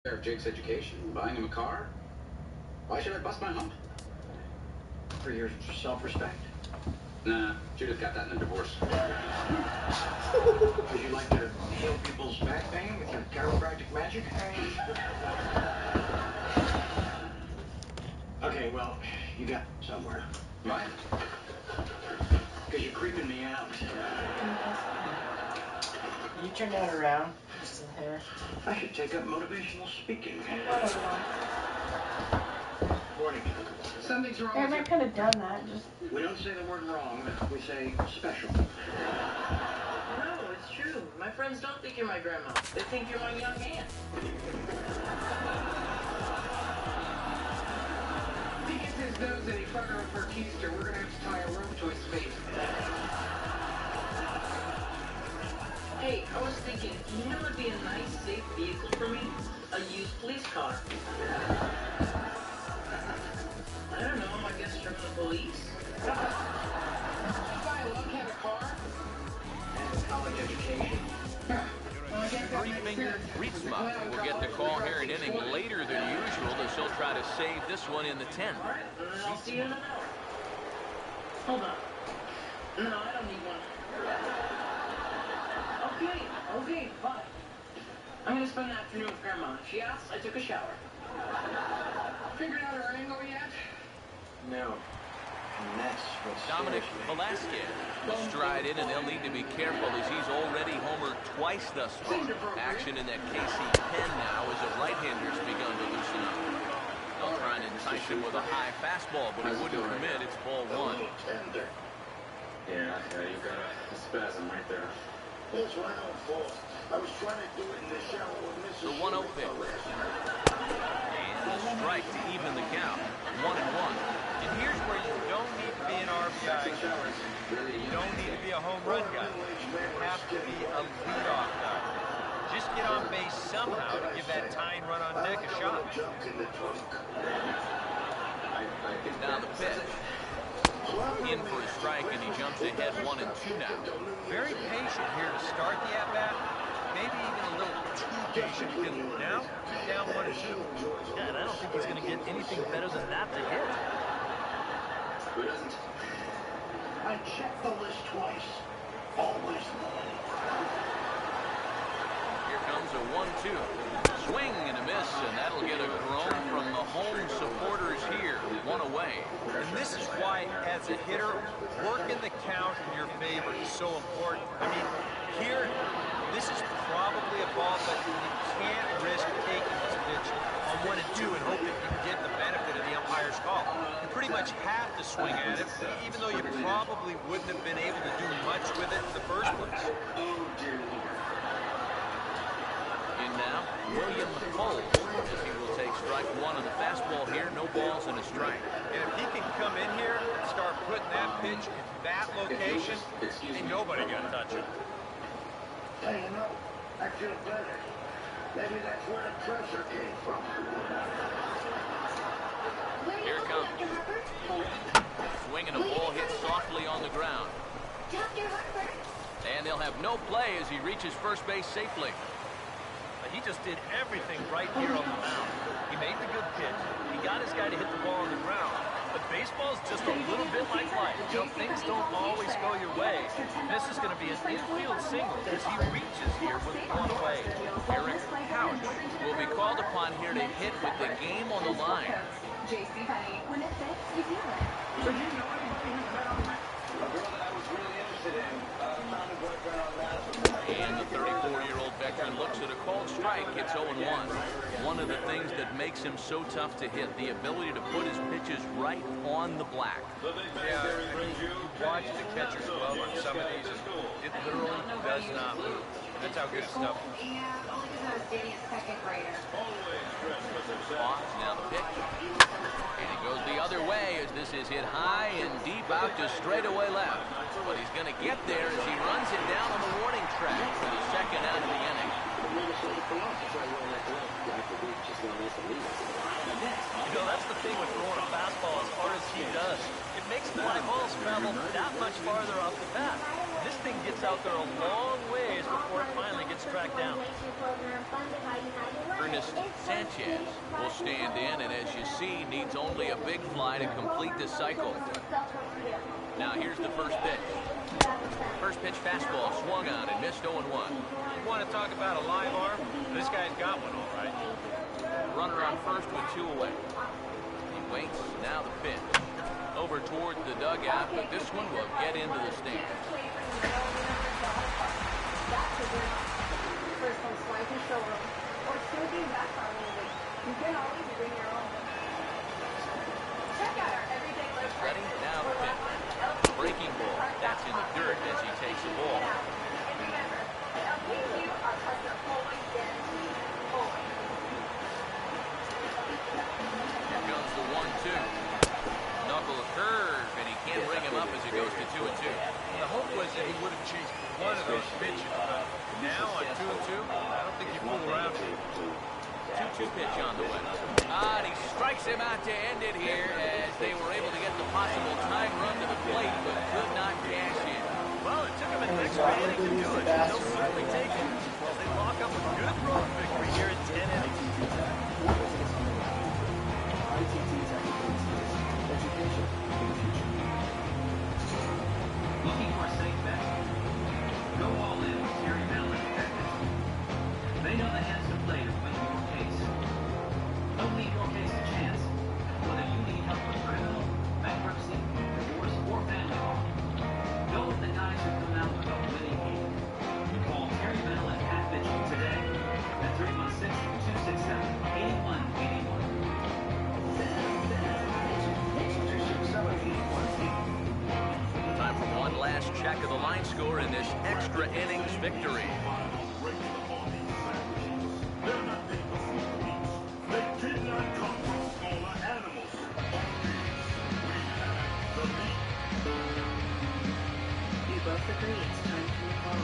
Of Jake's education, buying him a car. Why should I bust my hump? For your self-respect. Nah, Judith got that in a divorce. Would you like to heal people's back pain with your chiropractic magic? Okay, well, you got somewhere. Why? Because you're creeping me out. You turn that around. Just a hair. I should take up motivational speaking. Morning. Something's wrong I with might kind of done that. Just We don't say the word wrong, we say special. No, it's true. My friends don't think you're my grandma. They think you're my young aunt. If he gets his nose any further up her keister, we're gonna have to tie a rope to his face. Hey, I was thinking, you know what'd be a nice, safe vehicle for me? A used police car. I don't know, I guess from the police. Buy a lunkhead a car? And a college education. Three-finger Rietsma will get the call here an inning later than usual, as he'll try to save this one in the 10th. All right, I'll see you in an hour. Hold on. No, I don't need one. Okay, fine. I'm gonna spend the afternoon with Grandma. She asked, I took a shower. Figured out her angle yet? No. And that's what Dominic scares me. Velasquez will stride in, and they'll need to be careful as he's already homered twice thus far. Action in that KC pen now as the right-hander's begun to loosen up. They'll try and entice him with a high fastball, but he wouldn't commit. It's ball one. Yeah, you got a spasm right there. That's my own fault. I was trying to do it in the shower with Mrs. The 1-0 pitch. And a strike to even the count. 1-1. And here's where you don't need to be an RBI guy. You don't need to be a home run guy. You have to be a leadoff guy. Just get on base somehow to give that tying run on deck a shot. Now the pitch. In for a strike, and he jumps ahead 1-2 now. Very patient here to start the at-bat. Maybe even a little too patient, because now he's down 1-2. Yeah, and I don't think he's going to get anything better than that to hit. Who doesn't? I checked the list twice. Always more. Here comes a 1-2. Swing and a miss, and that'll get a groan from the home supporters here. One away. And this is why, as a hitter, working the count in your favor is so important. I mean, here, this is probably a ball, but you can't risk taking this pitch on 1-2 and hope that you can get the benefit of the umpire's call. You pretty much have to swing at it, even though you probably wouldn't have been able to do much with it in the first place. In now, William Cole, as he will take strike one on the fastball here. No balls and a strike. And if he can come in here and start putting that pitch in that location, ain't nobody gonna touch it. Hey, you know, I feel better. Maybe that's where the pressure came from. Here it comes. Swinging a ball hit softly on the ground. Dr. Harper. And they'll have no play as he reaches first base safely. He just did everything right here on the mound. He made the good pitch. He got his guy to hit the ball on the ground. But baseball's just a little bit like life. You know, things don't always go your way. This is going to be an infield single as he reaches here with one away. Eric Couch will be called upon here to hit with the game on the line. JC Honey, when it fits, you do it. So do you know anybody who's been on that? A girl that I was really interested in found a boyfriend on that. And the 34-year-old veteran looks at a called strike. It's 0-1. One of the things that makes him so tough to hit, the ability to put his pitches right on the black. Yeah, you watch the catcher's glove on some of these, it literally does not move. That's how good stuff is. Yeah, only because I was dating a second grader. Fox, now the pitch. And it goes the other way as this is hit high and deep out to straightaway left. But he's going to get there as he runs it down on the warning track for the second out of the inning. You know, that's the thing with throwing a fastball as hard as he does. It makes fly balls travel that much farther off the bat. This thing gets out there a long ways before it finally gets tracked down. Ernest Sanchez will stand in, and as you see, needs only a big fly to complete the cycle. Now here's the first pitch. First pitch fastball swung on and missed 0-1. You want to talk about a live arm? This guy's got one, all right. Runner on first with 2 away. He waits, now the pitch. Over toward the dugout, but this one will get into the stands. First one, slice and shoulder, or snooping back on music. You can always bring your own. Check out our everyday life. Ready? Now the pitch. Breaking ball. That's in the dirt as he takes the ball. And remember, LPQ are custom always guaranteed. Always. Here comes the 1-2. Knuckle curve, and he can't bring him up as it goes to 2-2. The hope was that he would have chased one of those pitches, but now on 2-2, I don't think you fool around. 2-2 pitch on the way. And he strikes him out to end it here as they were able to get the possible time run to the plate, but could not cash in. Well, it took him an extra inning to do it. They'll certainly take it as they lock up a good road victory here in 10 innings. Looking for a safe bet? Go all in with Terry Mallon Detectives. They know the hands to play to win your case. Don't leave your case to chance. Whether you need help with criminal, bankruptcy, divorce, or family law, go with the guys who come out with a winning game. Call Terry Mallon at Mitchell today at 316-267-8181. Time for one last check of the line score in this extra innings victory. They did not come from smaller animals. You both agree it's time to move on.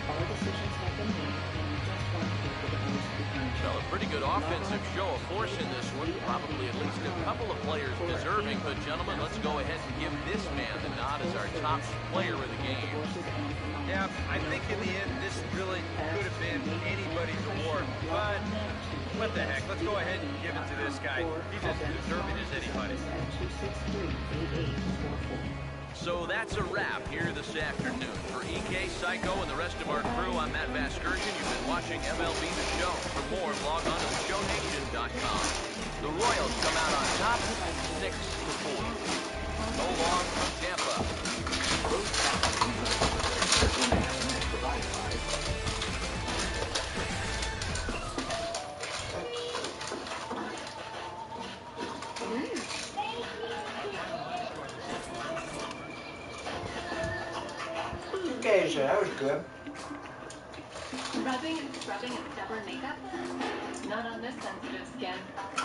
All decisions have been made, and you just want people to always be behind you. Well, a pretty good offensive show of force in this one. Probably at least a couple of players deserving. But, gentlemen, let's go ahead and give this man the nod as our top player of the game. Yeah, I think in the end, this really could have been anybody's award, but what the heck, let's go ahead and give it to this guy. He's as deserving as anybody. So that's a wrap here this afternoon. For EK, Psycho, and the rest of our crew, I'm Matt Vasgersian. You've been watching MLB The Show. For more, log on to ShowNation.com. The Royals come out on top, 6-4. So long from Tampa. Okay, so that was good. Rubbing and scrubbing and stubborn makeup? Not on this sensitive skin.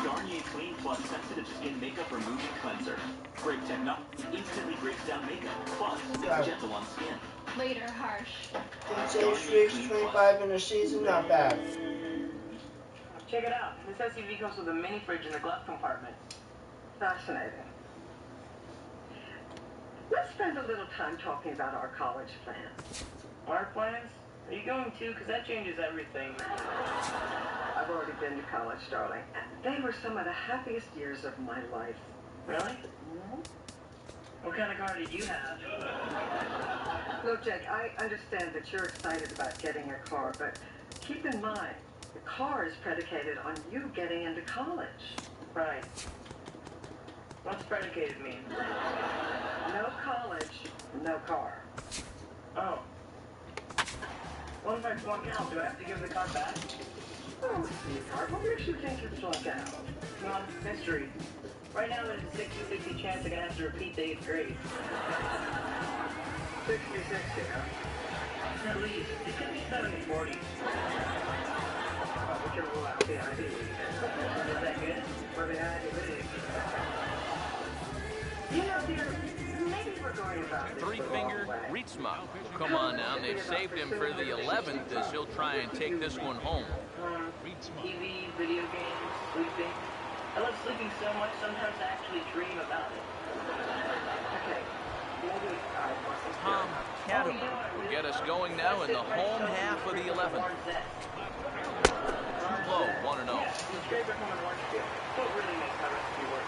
Garnier Clean Plus Sensitive Skin Makeup Removing Cleanser. Great technology. Instantly breaks down makeup. Plus, it's gentle on skin. Later, harsh. DJ Streaks 25 in a season, not bad. Check it out. This SUV comes with a mini fridge in the glove compartment. Fascinating. Let's spend a little time talking about our college plans. Our plans? Are you going to? Because that changes everything. I've already been to college, darling. They were some of the happiest years of my life. Really? What kind of car did you have? Look, Jake, I understand that you're excited about getting a car, but keep in mind, the car is predicated on you getting into college. Right. What's predicated mean? No college, no car. Oh. What if I flunk out? Do I have to give the car back? Oh, sweetheart, what makes you think you flunk out? Come on, mystery. Right now there's a 60-60 chance I'm going to have to repeat the 8th grade. 60-60, huh? At least. It could be 70-40. We can rule out the Ivy League. Is that good? For the Ivy League. You know, dear, maybe we're going about this the Three-finger wrong way. Rietsma. Come on now, they've saved him for the 11th as he'll try and take this one home. TV, video games, sleeping. I love sleeping so much, sometimes I actually dream about it. Okay. Maybe I wasn't Tom Cadam will get us going now in the home half of the 11th. Low, 1-0. Yeah, it's great for home and orange field. What really makes my recipe work?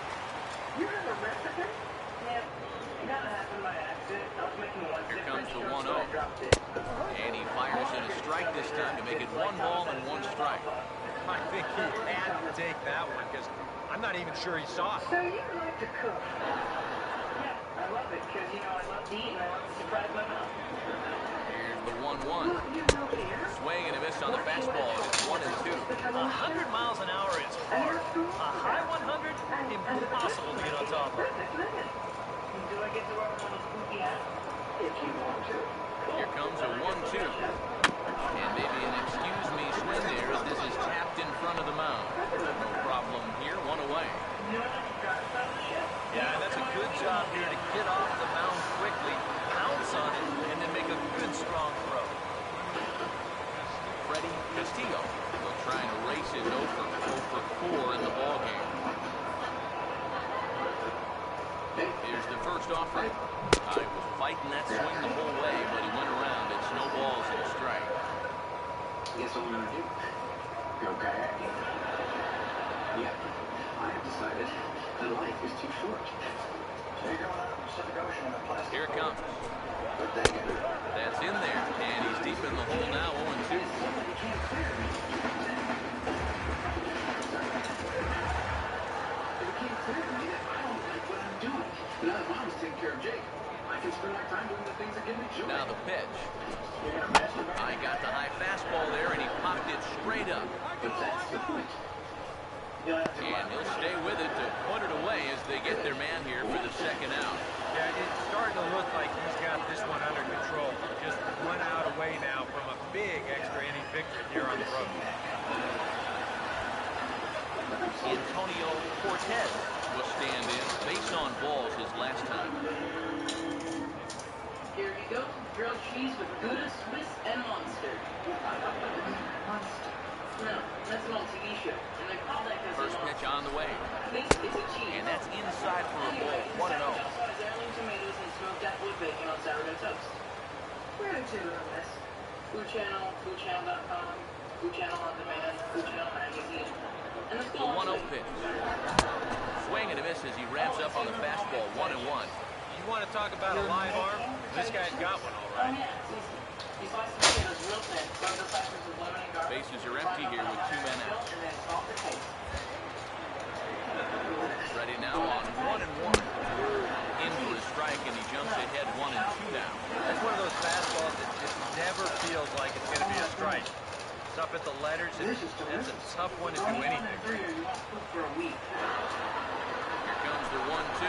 You have a recipe? Yeah, it kind of happened by accident. I was making one Here different comes the strokes, 1-0. but I dropped it. And he fires in a strike this time to make it 1 ball and 1 strike. I think he had to take that one because I'm not even sure he saw it. So you like to cook? Yeah, I love it because, you know, I love to eat and I love to surprise my mom. Here's the 1-1. Well, you know here. Swing and a miss on the fastball. It's 1-2. 100 miles an hour is hard. A high 100, impossible to get on top of. Do I get to wear one of those spooky hats? If you want to. Here comes a 1-2. And maybe an excuse me swing there as this is tapped in front of the mound. No problem here, 1 away. Yeah, that's a good job here to get off the mound quickly, pounce on it, and then make a good strong throw. Freddie Castillo will try and erase his 0 for 4 in the ballgame. Here's the first offering. He was fighting that swing the whole way, but he went around. It's no balls and a strike. Guess what I'm gonna do? Go kayaking. Yeah, I have decided that life is too short. So you're going out to the Pacific Ocean in a plastic Here it boat. comes. But dang it. That's in there, and he's deep in the hole now, 0-2. Now that Mom's taking care of Jake, I can spend my time doing the things that give me joy. Now the pitch. You're going to masturbate? I got the high fastball there, and he popped it straight up. But that's the point. You'll have to go And out he'll there. stay with it to put it away as they get their man here for the second out. Yeah, it's starting to look like he's got this one under control. Just 1 out away now from a big extra inning victory here on the road. Antonio Cortez will stand in. Base on balls his last time. Here you go. Grilled cheese with Gouda, Swiss, and Monster. Monster. No, that's an old TV show. And they call that because First pitch on the way. This is a cheese. And that's inside for a ball. 1-0. Southside's heirloom tomatoes and smoked applewood bacon on sourdough toast. Where did you learn this? Food Channel, foodchannel.com, Food Channel on Demand, Food Channel Magazine. And the The 1-0 pitch. Swing and a miss as he ramps up on the fastball. 1-1. You want to talk about a live arm? This guy's got one all Oh, right. yeah, it's easy. You slice the potatoes real thin, rub the slices with lemon and garlic. Bases are empty here with 2 men out. And then salt to taste. Ready now on 1-1. In for a strike, and he jumps ahead 1-2 now. That's one of those fastballs that just never feels like it's going to be a strike. It's up at the letters, and that's a tough one to do anything. You won't cook for a week. Here comes the 1-2.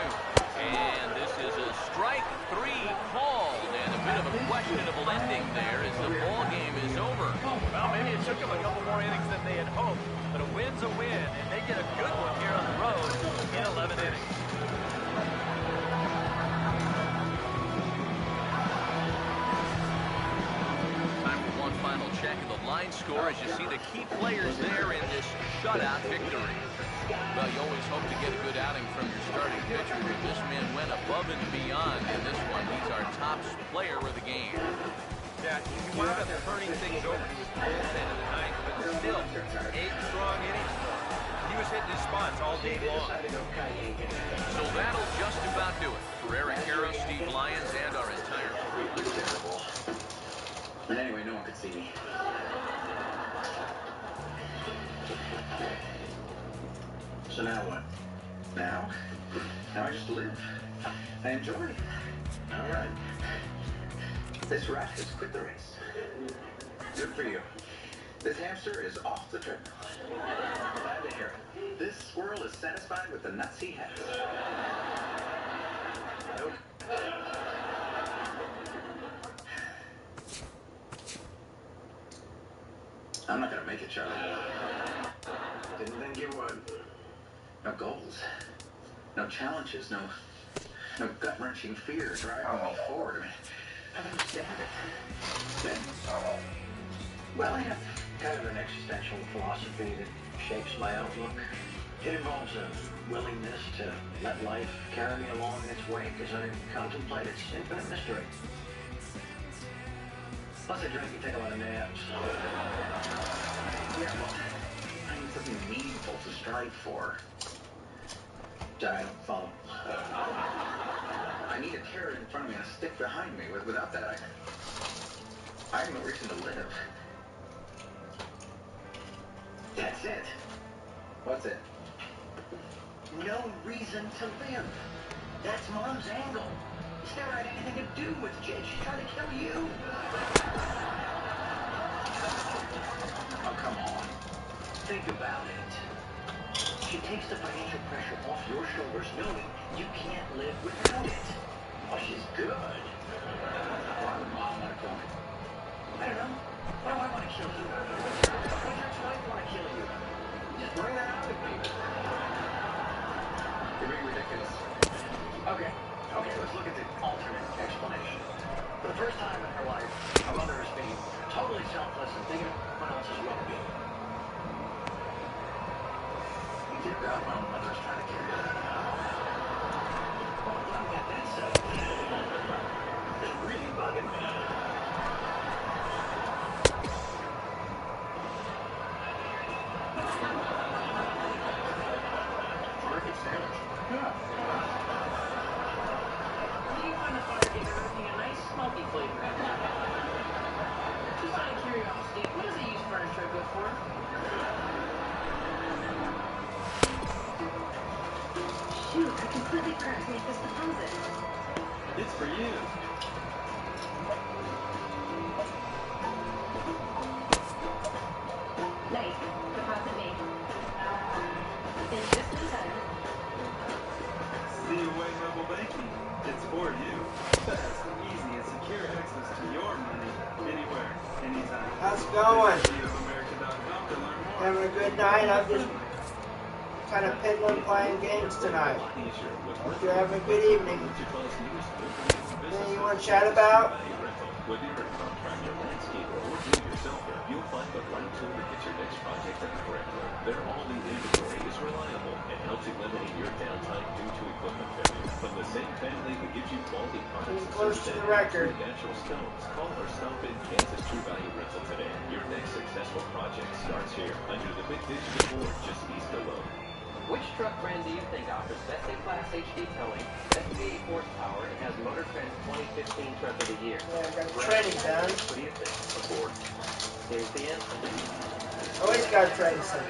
And this is a strike 3 called, and a bit of a questionable ending there as the ball game is over. Well, maybe it took them a couple more innings than they had hoped, but a win's a win, and they get a good one here on the road in 11 innings. Time for one final check of the line score as you see the key players there in this shutout victory. Well, you always hope to get a good outing from your starting pitcher, but this man went above and beyond in this one. He's our top player of the game. Yeah, he wound up turning things over to his bullpen in the ninth, but still, 8 strong innings. He was hitting his spots all day long. So that'll just about do it for Eric Harrow, Steve Lyons, and our entire crew. Terrible. But anyway, no one could see me. So now what? Now I just live. I enjoy. All right. This rat has quit the race. Good for you. This hamster is off the treadmill. Glad to hear it. This squirrel is satisfied with the nuts he has. Nope. I'm not gonna make it, Charlie. Didn't think you would. No goals. No challenges. No gut-wrenching fear driving me forward. I mean, I don't understand it. Then, well, I have kind of an existential philosophy that shapes my outlook. It involves a willingness to let life carry me along in its wake as I contemplate its infinite mystery. Plus I drink and take a lot of naps. Yeah, well, I need something meaningful to strive for. I don't follow. I need a carrot in front of me and a stick behind me. Without that, I have no reason to live. That's it. What's it? No reason to live. That's Mom's angle. It's never had anything to do with Jake. She's trying to kill you. Oh, come on. Think about it. She takes the financial pressure off your shoulders knowing you can't live without it. Oh, she's good. Why would Mom want to kill me? I don't know. Why do I want to kill you? Why does your ex-wife want to kill you? Just bring that out of me. You're being ridiculous. Okay, let's look at the alternate explanation. For the first time in her life, a mother is being totally selfless and thinking of someone else's well-being. You did that when mother's trying to kill you. Well, I'm glad that's it's really bugging me. Terrific sandwich. Yeah. Do you find the fire giver everything a nice smoky flavor? Just out of curiosity, what does he use furniture good for? Shoot, I completely forgot to make this deposit. It's for you. Nice. Deposit made. In just in time. COA Mobile Banking. It's for you. Fast, easy, and secure access to your money anywhere, anytime. How's it going? COAmerica.com to learn more. Having a good night? I'm just kind of piddling playing games tonight. Hope you're having a good evening. Anything you want to chat about? Whether you're a contractor, landscaper, or do-it-yourselfer, you'll find the right tool to get your next project done correctly. Their all-new inventory is reliable and helps eliminate your downtime due to equipment failure. From the same family who gives you quality products and close to the record. natural stones, call or stop in Kansas True Value Rental today. Your next successful project starts here under the big digital board just east of Lone. Which truck brand do you think offers best in-class HD towing, best V8 horsepower, and has Motor Trend's 2015 Truck of the Year? Yeah, I've got training done. What do you think? A Ford. Here's the answer. Always got training done.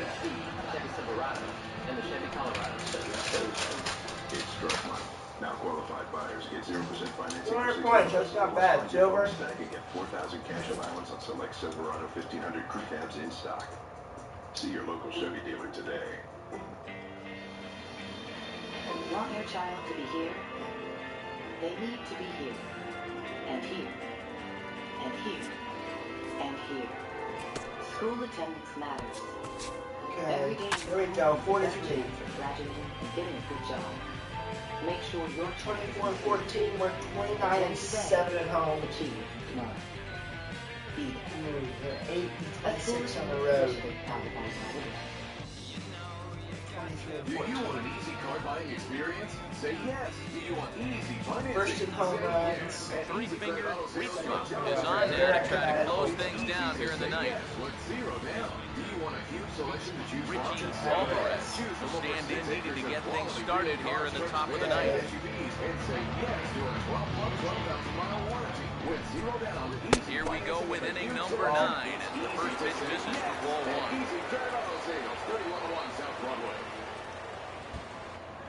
Chevy Silverado and the Chevy Colorado. It's truck month. Now qualified buyers get 0% financing. 200 points, that's not bad. Silver. Stack and get 4,000 cash allowance on select Silverado 1500 crew cabs in stock. See your local Chevy dealer today. Want your child to be here? They need to be here. And here. And here. And here. School attendance matters. Every Okay, day here we go, 43. for graduating and getting a good job. Make sure your 24 and 14, we're 29 and 7 at home. achieve tomorrow. Be there. They're 8 and A school 26 on the road. Do you want an easy car buying experience? Say yes. Do you want easy financing? First and home runs. Three-finger Reachman is on now to try to close things down here in the ninth. With zero down. Do you want a huge selection to choose from? Richie Alvarez will stand in, needed to get things started here in the top of the ninth. SUVs and say yes to a 12-month, 12,000-mile warranty with zero down. Here we go with inning number 9 as the first pitch misses for ball 1. Easy Credit Auto Sales, 3101 South Broadway.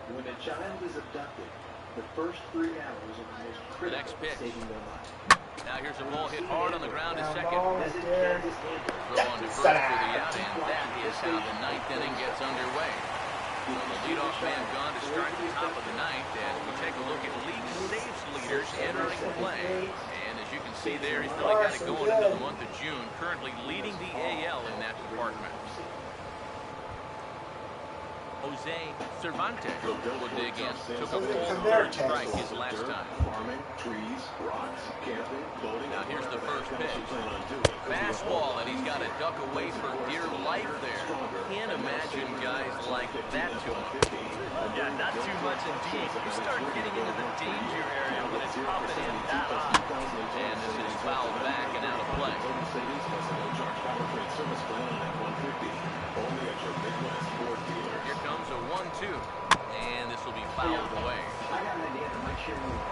When a child is abducted, the first 3 hours are the most critical next pitch. to saving their life. Now here's a ball hit hard on the ground to second. Ball is there. Throw on to first for the out, and that is how the ninth inning gets underway. Well, the leadoff man gone to start the top of the ninth, and we take a look at league saves leaders entering play. And as you can see there, he's really got it going into the month of June, currently leading the AL in that department. Jose Cervantes will dig in. Took a Look at full Cervantes. third strike his last time. Farming, trees, rocks, camping, boating. Now here's the first pitch. Fastball, Fastball, and he's got to duck away for dear life there. Can't imagine guys like that too much. Yeah, not too much indeed. You start getting into the danger area when it's popping in that high. And this is fouled back and out of play. Here comes a 1-2, and this will be fouled away. I got an idea that might cheer you up.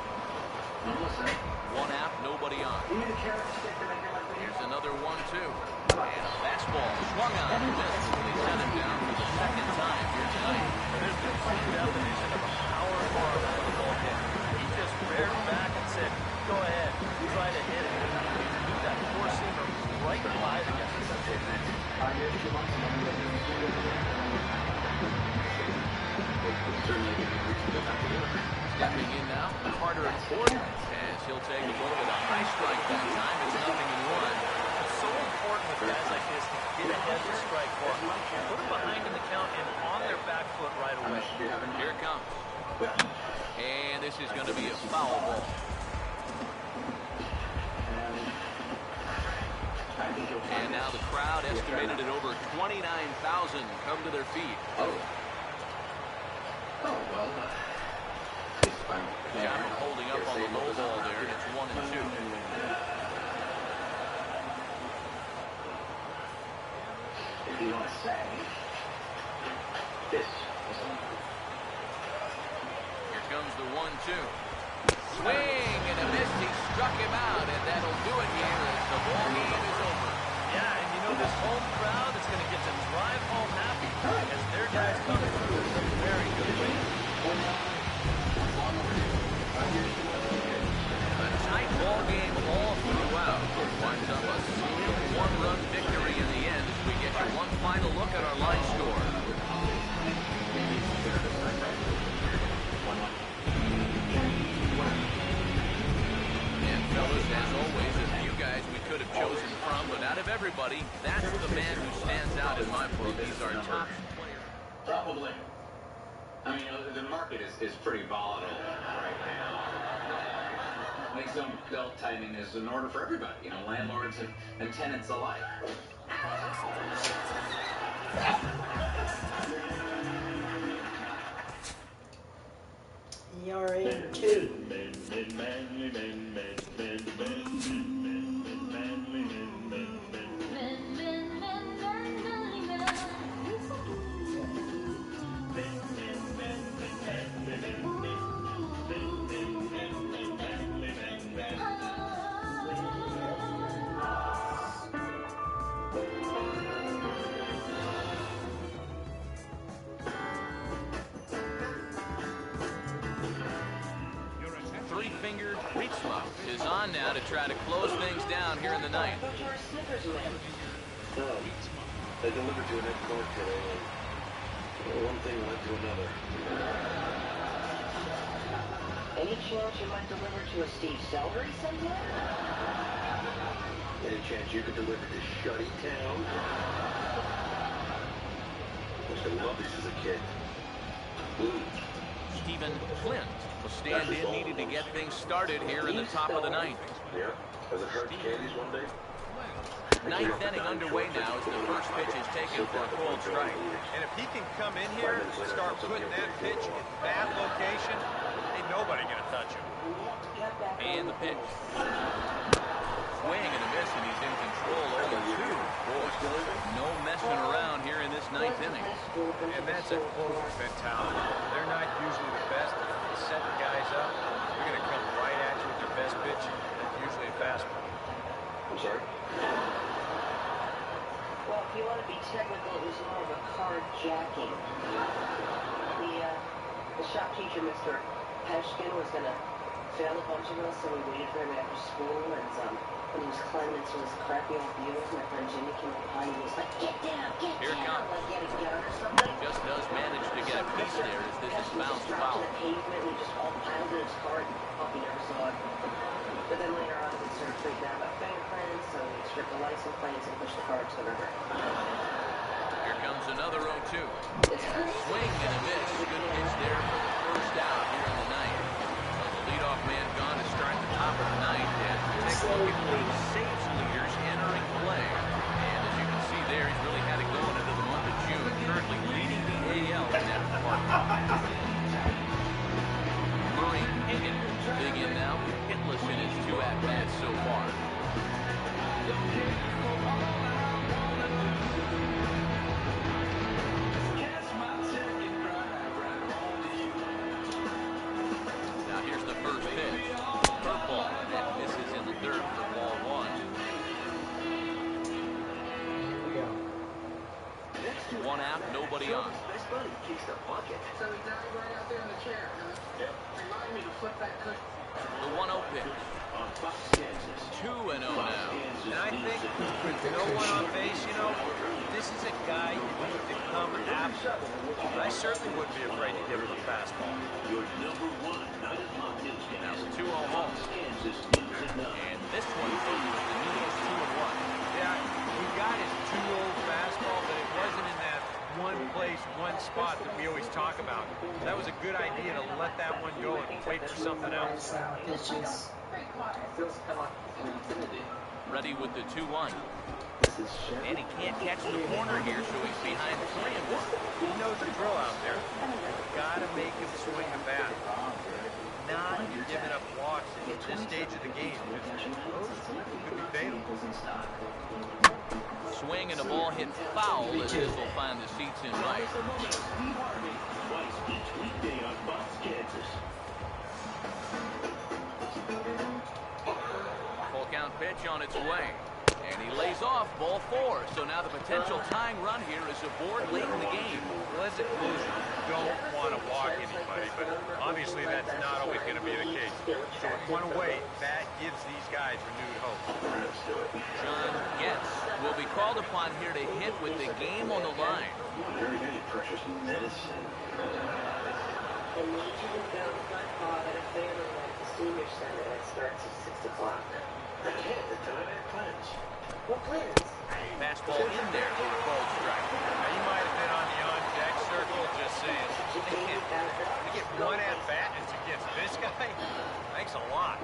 I'm listening. One out, nobody on. You need a carrot stick to make your life easier. Here's another 1-2. And a fastball swung on and missed. They sent him down for the second time here tonight. There's the true definition of a power arm out of the ball game. He just reared back and said, go ahead, try to hit it. He threw that four-seamer right by the guy. Stepping in now, Carter Gordon, as he'll take a look at a high strike that time. It's 0-1. It's so important with guys like this to get ahead of strike one. Put them behind in the count and on their back foot right away. Here it comes. And this is going to be a foul ball. And now the crowd, estimated at over 29,000, come to their feet. Oh, well, John holding up on the low ball there, and it's 1-2. if you want to say, this is Here comes the 1-2. Swing and a miss. He struck him out, and that'll do it here as the ball game is over. Yeah, and you know this home crowd is going to get to drive home happy as their guys coming through with some very good wins. A tight ball game all throughout. Winds up a single one-run victory in the end as we get you one final look at our line score. And fellas, as always, a few guys we could have chosen from, but out of everybody, that's the man who stands out in my book. He's our top player. probably. I mean, the market is pretty volatile right now. Make some belt tightening is in order for everybody, you know, landlords and tenants alike. ERA 2. Three-fingered Ritzma is on now to try to close things down here in the ninth. Go to our Snickers man. No, they delivered to an egg court today. One thing led to another. Any chance you might deliver to a Steve Celery sometime? Any chance you could deliver to Shutty Town? Used to love these as a kid. Blues. Stephen Flint will stand in, needing to get things started here in the top of the ninth. Yeah, has it hurt candies one day? Ninth inning underway now as the first pitch is taken for a cold strike. And if he can come in here and start putting that pitch in that location, ain't nobody going to touch him. And the pitch. Swing and a miss, and he's in control. 0-2. Boy, no messing around here in this ninth inning. And that's a closer mentality. They're not usually the best at setting guys up. They're going to come right at you with their best pitch, and usually a fastball. I'm sorry? Well, if you want to be technical, it was more of a carjacking. The shop teacher, Mr. Peshkin, was going to fail a bunch of us, so we waited for him after school, and when he was climbing into his crappy old Buick, my friend Jimmy came up behind him and was like, get down, Here it comes. like he had a gun or something. Just does manage to get a piece there as this is bounced foul. To the pavement, and he just all piled in his car, and Puppy never saw it. But then later on, we started freaking out about fingerprints, so we stripped the license plates and pushed the car to the river. Here comes another 0-2. Swing fun. Murray Higgins big in now, hitless in his 2 at-bats so far. Now here's the first pitch. Curveball, and that misses in the third for ball 1. 1 out, nobody on. Nice buddy kicks the bucket. So he died right out there in the chair, huh? Yep. Remind me to flip that cushion. The 1-0 pitch. 2-0 now. And I think with no one on base, you know, this is a guy you need to come after. I certainly wouldn't be afraid to give him a fastball. Now the 2-0 home. And this one goes to the News 2-1. Yeah, he got his 2-0 fastball, but it wasn't in that one place, one spot that we always talk about. That was a good idea to let that one go and wait for something else. Ready with the 2-1. And he can't catch the corner here, so he's behind 3-1. He knows the drill out there. Gotta make him swing the bat. Not giving up walks at this stage of the game. Those could be fatal. Swing and the ball hit foul, and this will find the seats in right. Full count pitch on its way. And he lays off ball 4. So now the potential tying run here is aboard late in the game. Well, as a closer, you don't want to walk anybody, but obviously that's not always going to be the case. So with one away, that gives these guys renewed hope. John Getz will be called upon here to hit with the game on the line. Very, very precious medicine. I need you to go with my father to family at the senior center that starts at 6 o'clock. Ahead, the time I had plans. What plans? Fastball in there for a called strike. Now, you might have been on the on-deck circle just saying, to get one at-bat and it's against this guy? Thanks a lot.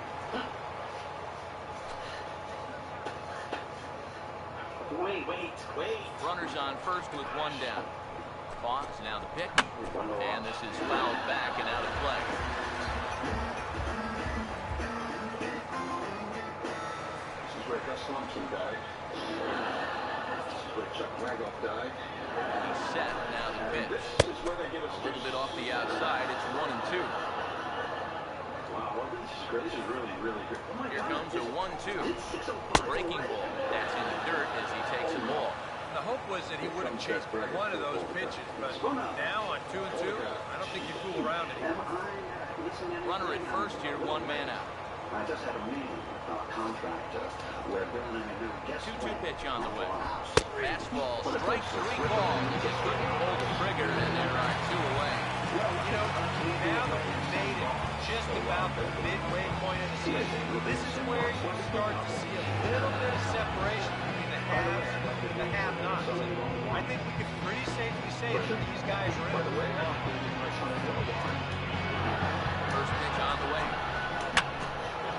Wait. Runners on first with 1 down. Fox now the pick. And this is fouled back and out of play. This is where Gus Thompson died. This is where Chuck Ragoff died. He's set, now the pitch. This is where they give us a little bit off the outside. It's 1-2. Wow, well, this is great. This is really, really good. Oh, here comes a 1-2. Breaking ball. That's in the dirt as he takes a ball. The hope was that he would have chased one of those pitches, but now on 2-2, I don't think you fool around anymore. Runner at first here, 1 man out. I just had a meeting with our contractor where Bill and I knew. 2-2 pitch on the way. Fastball, strike 3 ball. Just couldn't pull the trigger, and there are 2 away. You know, now that we've made it just about the midway point of the season, this is where you start to see a little bit of separation between the haves and the have-nots. I think we can pretty safely say that these guys are in the way now. First pitch on the way.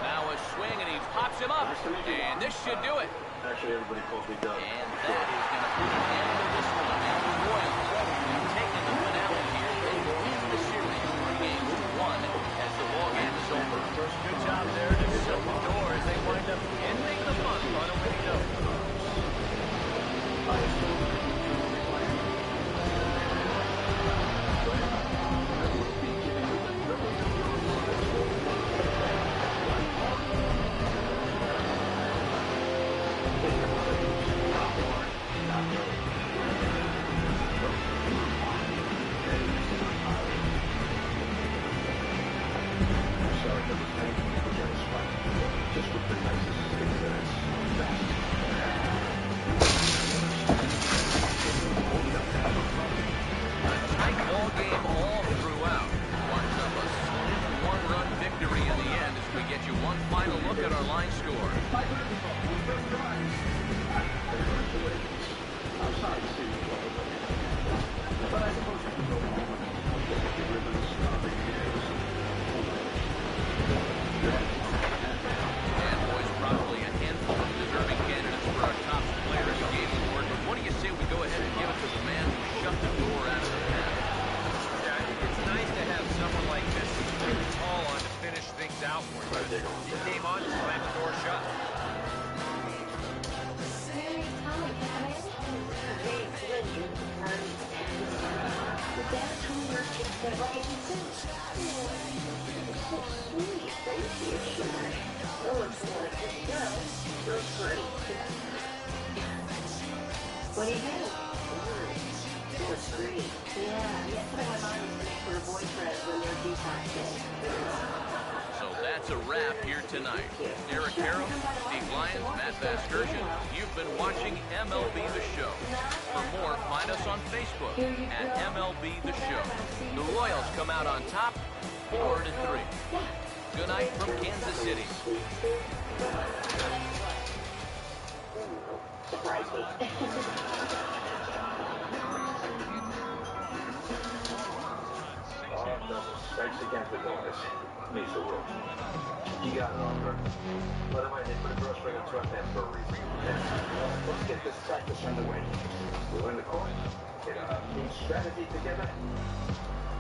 Now a swing, and he pops him up, and this should do it. Actually, everybody calls me Doug. And that is going to put an end to this one. And the Royals have taken the win out here. They win the series 3-1 as the ball game is over. Good job there to shut the door as they wind up ending the month on a winning note. That right you too. It's so sweet. Thank you. Oh, it's gorgeous. Well, so pretty. What do you think? It's great. Yeah, that's what my mom used to make for her boyfriend when they're detoxing. So that's a wrap here tonight. Eric Carroll, Steve Lyons, Matt Vasgersian. You've been watching MLB The Show. For more, find us on Facebook at MLB The Show. The Royals come out on top, 4-3. Good night from Kansas City. Thanks again for doing this. Means the world. You got it, Arthur. By the way, they put a grocery on truck there for a reason. Let's get this practice underway. We'll win the course. Get our team strategy together.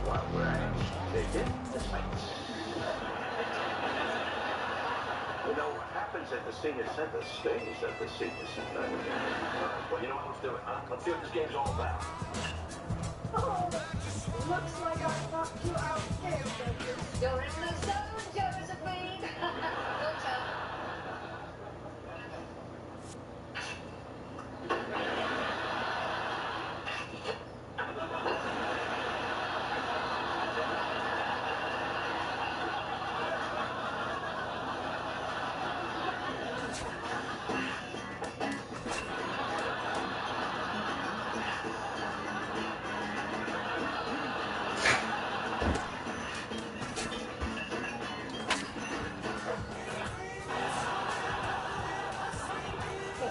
While we're at it, take it. Let's fight. You know, what happens at the senior center stays at the senior center. Well, you know what? Let's do it, huh? Let's see what this game's all about. Oh, looks like I knocked you out there, baby. You're in the zone, Josephine. Go tell.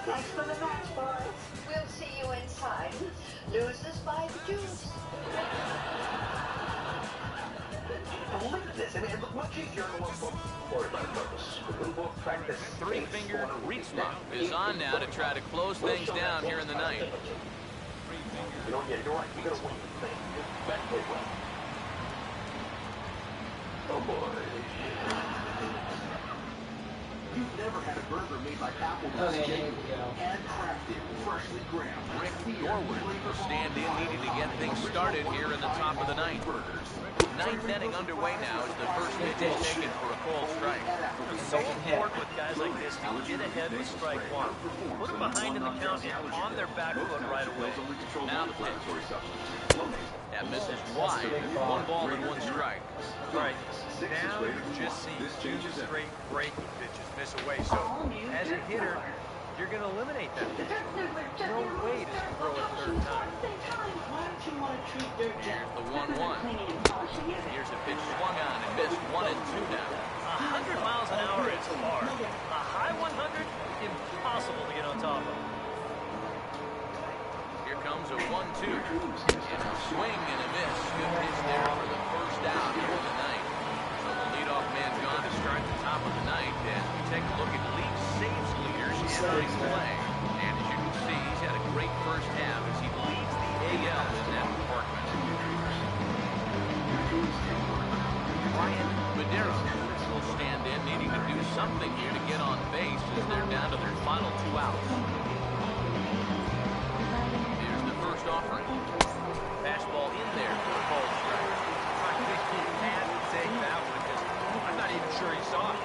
Thanks for the match, boys. We'll see you inside. Losers by the juice. Look at this. I mean, it looked much easier in the one book. Worry about purpose. We'll both practice. Three-finger Rietsma is on now to try to close things down here in the ninth. You know, yeah, you're right. You gotta win the thing. Back way well. Oh boy. You've never had a burger made by Applebee's handcrafted, freshly ground. Rick Norwood will stand in, needing to get things started here in the top of the ninth. Ninth inning underway now as the first pitch is taken for a cold strike. It's so important with guys like this to get ahead with strike one. Put them behind in the count and on their back foot right away. Now the pitch. That misses wide. 1 ball and 1 strike. Right. Now you've just seen 2 straight breaking pitches miss away. So as a hitter, you're going to eliminate them. No way to throw a third time. Here's the 1-1. Here's a pitch swung on and missed. 1 and 2 now. 100 miles an hour is hard. A high 100, impossible to get on top of. Here comes a 1-2. And a swing and a miss. Good pitch there for the first out here in the ninth. So the leadoff man gone to start the top of the ninth. And we take a look at league saves leaders entering play. And as you can see, he's had a great first half as he leads the AL in that department. Brian Badero will stand in, needing to do something here to get on base as they're down to their final 2 outs. Here's the first offering. Fastball in there for a cold strike. I think he had to take that one because I'm not even sure he saw it.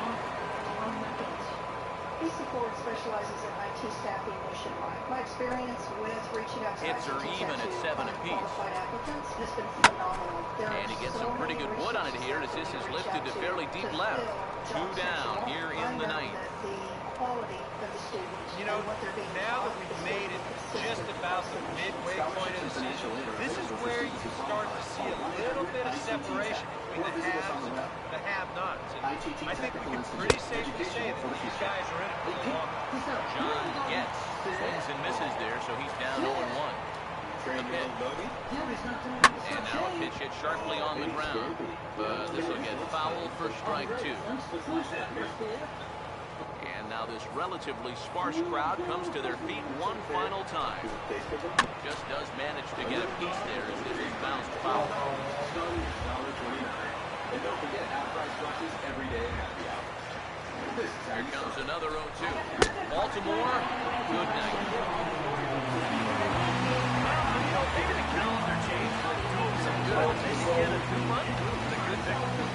BC Ford specializes in IT staffing nationwide. My experience with reaching out to Hits are even at 7 apiece. qualified applicants has been phenomenal. And he gets some pretty good wood on it here as this is lifted to fairly deep left. 2 down here in the ninth. You know, now that we've made it just about the midway point of the season, this is where you start to see a little bit of separation between the haves and the have-nots. And I think we can pretty safely say that these guys are in it for the long run. John Getz swings and misses there, so he's down 0-1. And now a pitch hit sharply on the ground. This will get fouled for strike 2. And now this relatively sparse crowd comes to their feet one final time. Just does manage to get a piece there as this is bounced foul. And don't forget, half-price brushes every day at happy hour. Here comes another 0-2. Baltimore, good night. Maybe the calendar changed with some good. Maybe get a 2 month. It's a good victory.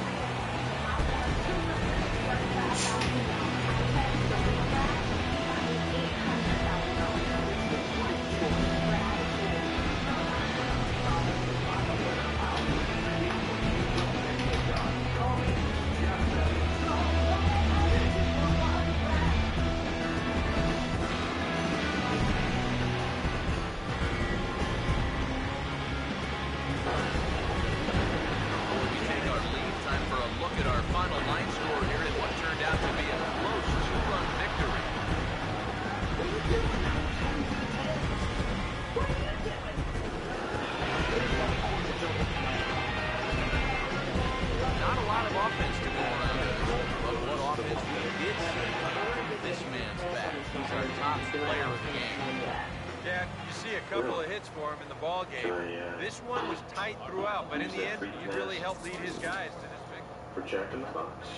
This one was tight throughout, but in the end, he really helped lead his guys to this victory. For Jack in the Box.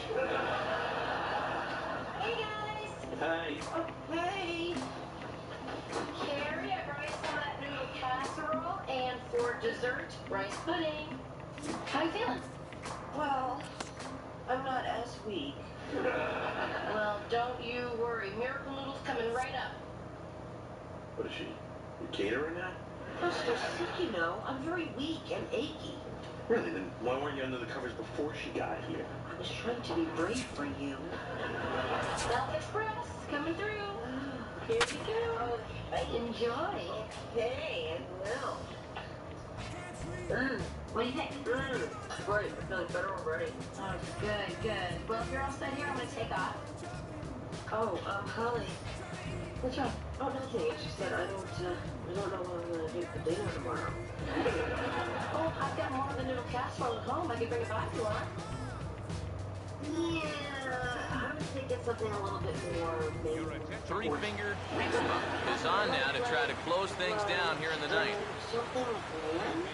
Hey guys! Hey. Oh, hey! Carrie, I brought you some of that noodle casserole, and for dessert, rice pudding. How you feeling? Well, I'm not as weak. Well, don't you worry. Miracle Noodle's coming right up. What is she? You catering now? I'm still sick, you know. I'm very weak and achy. Really? Then why weren't you under the covers before she got here? I was trying to be brave for you. South Express, coming through. Here we go. Enjoy. Okay, I will. What do you think? Great. I'm feeling better already. Oh, good, good. Well, if you're all set here, I'm going to take off. Oh, Holly. What's wrong? Oh, nothing. It's just that I don't know what I'm going to do for dinner tomorrow. Oh, I've got more of the noodle casserole at home. I can bring it back if you want. Yeah, I'm thinking something a little bit more, maybe. Three-fingered Ritzma is on now to try to close things down here in the night. Something with lemon?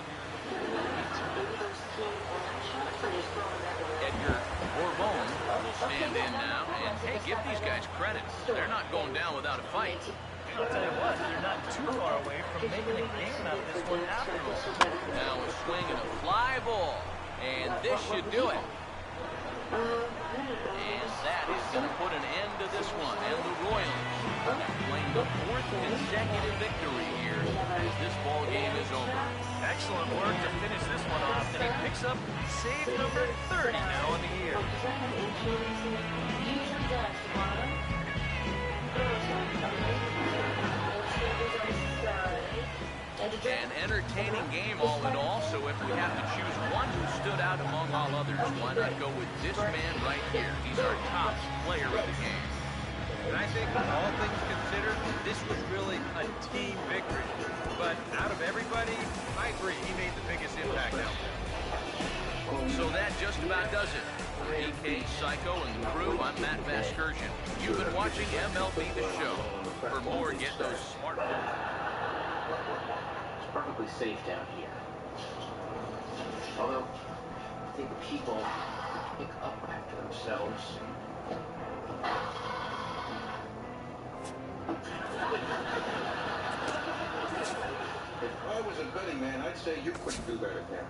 Maybe those Edgar Bourbon will stand in now, and hey, give these guys credit. They're not going down without a fight. I'll tell you what, they're not too far away from making a game out of this one after all. Now a swing and a fly ball, and this should do it. And that is going to put an end to this one, and the Royals claim the 4th consecutive victory here as this ball game is over. Excellent work to finish this one off, and he picks up save number 30 now in the year. An entertaining game all in all, so if we have to choose one who stood out among all others, why not go with this man right here? He's our top player of the game. And I think, all things considered, this was really a team victory. But out of everybody, I agree, he made the biggest impact out there. So that just about does it. For EK, Psycho, and the crew, I'm Matt Vasgersian. You've been watching MLB The Show. For more, get those smartphones. It's perfectly safe down here. Although, I think people pick up after themselves. If I was a betting man, I'd say you couldn't do better than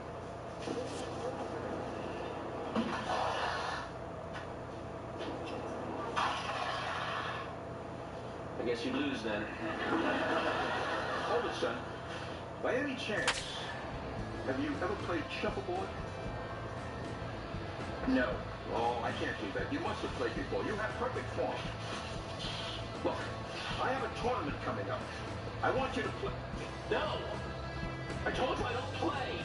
I guess you lose then. Hold it, son. By any chance, have you ever played shuffleboard? No. Oh, I can't do that. You must have played before. You have perfect form. Look, I have a tournament coming up. I want you to play. No! I told you I don't play!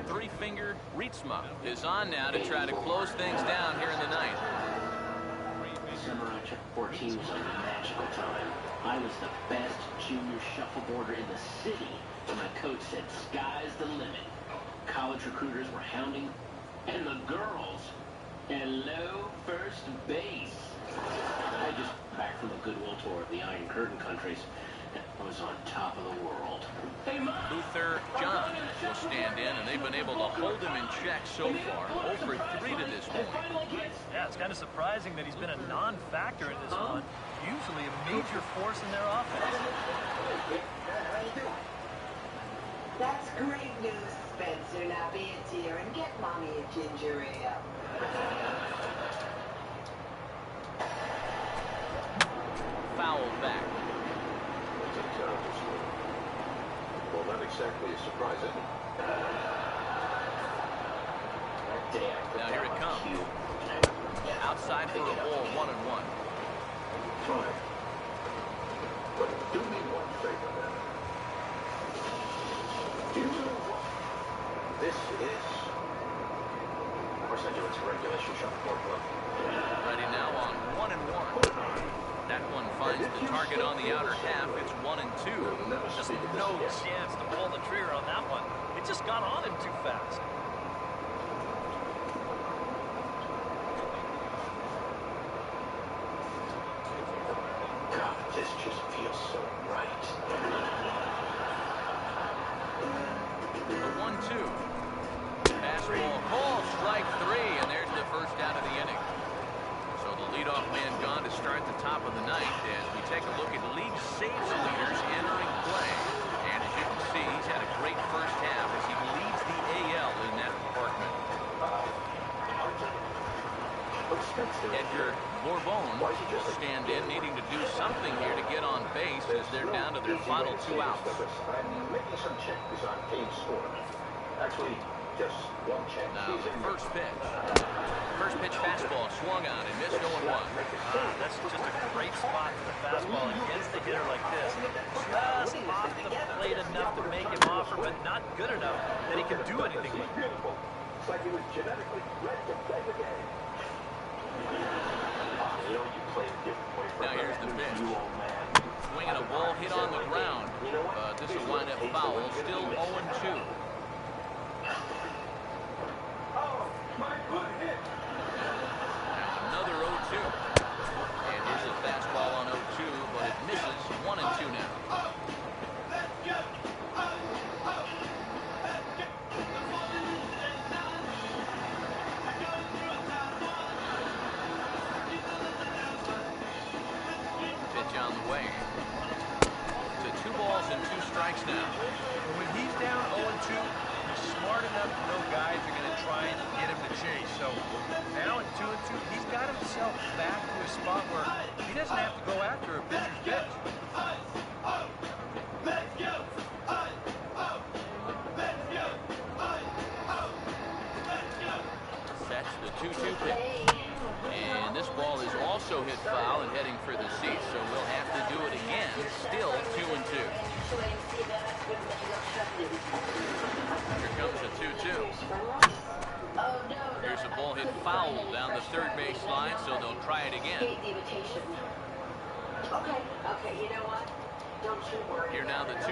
Three-fingered Ritzma is on now to try to close things down here in the ninth. Samurai Check 14 was a magical time. I was the best junior shuffleboarder in the city, and my coach said, sky's the limit. College recruiters were hounding, and the girls, hello, first base. I just back from a goodwill tour of the Iron Curtain countries. I was on top of the world. Hey, Mom! Luther John will stand in, and they've been able to hold him in check so far. 0 for 3 to this point. Yeah, it's kind of surprising that he's been a non-factor in this one. Usually a major force in their offense. That's great news, Spencer. answer. Now be a dear and get mommy a ginger ale. Foul back. That's a terrible swing. Well, not exactly a surprise, is it? Now here it comes. Outside for a ball, 1-1. Fine. But do me one favor, man. Do you know what this is? Of course I do. It's a regulation shot for club. Ready now on 1-1. That one finds the target on the outer half. It's 1-2. Just no chance to pull the trigger on that one. It just got on him too fast. God, this just feels so right. The 1-2. Fastball call, strike 3, and there's the first out of the inning. So the leadoff man gone to start the top of the ninth as we take a look at league saves leaders entering play. And as you can see, he's had a great first half as he leads the AL in that department. Edgar Bourbon will stand in, needing to do something here to get on base as they're down to their final 2 outs. I'm making some changes on team score. Actually, just one change. Now the first pitch. First pitch fastball swung on and missed 0-1. That's just a great spot for the fastball against the hitter like this. Just off the plate enough to make him offer, but not good enough that he can do anything with it. It's like he was genetically bred to play the game. Now here's the pitch. Swinging a ball hit on the ground. This will wind up foul. Still 0-2. Another 0-2. And here's a fastball on 0-2, but it misses. 1-2 now. On the way. To 2 balls and 2 strikes now. When he's down 0-2, he's smart enough to know guys are going to try and get him to chase. So now at 2-2, he's got himself back to a spot where he doesn't have to go after a pitcher's pitch. That's the 2-2 pitch. And this ball is also hit foul and heading for the seats, so we'll have to do it again. Still 2-2. Here comes a 2-2. Here's a ball hit foul down the third base line, so they'll try it again. Okay, you know what? Don't you worry. Here now the 2-2.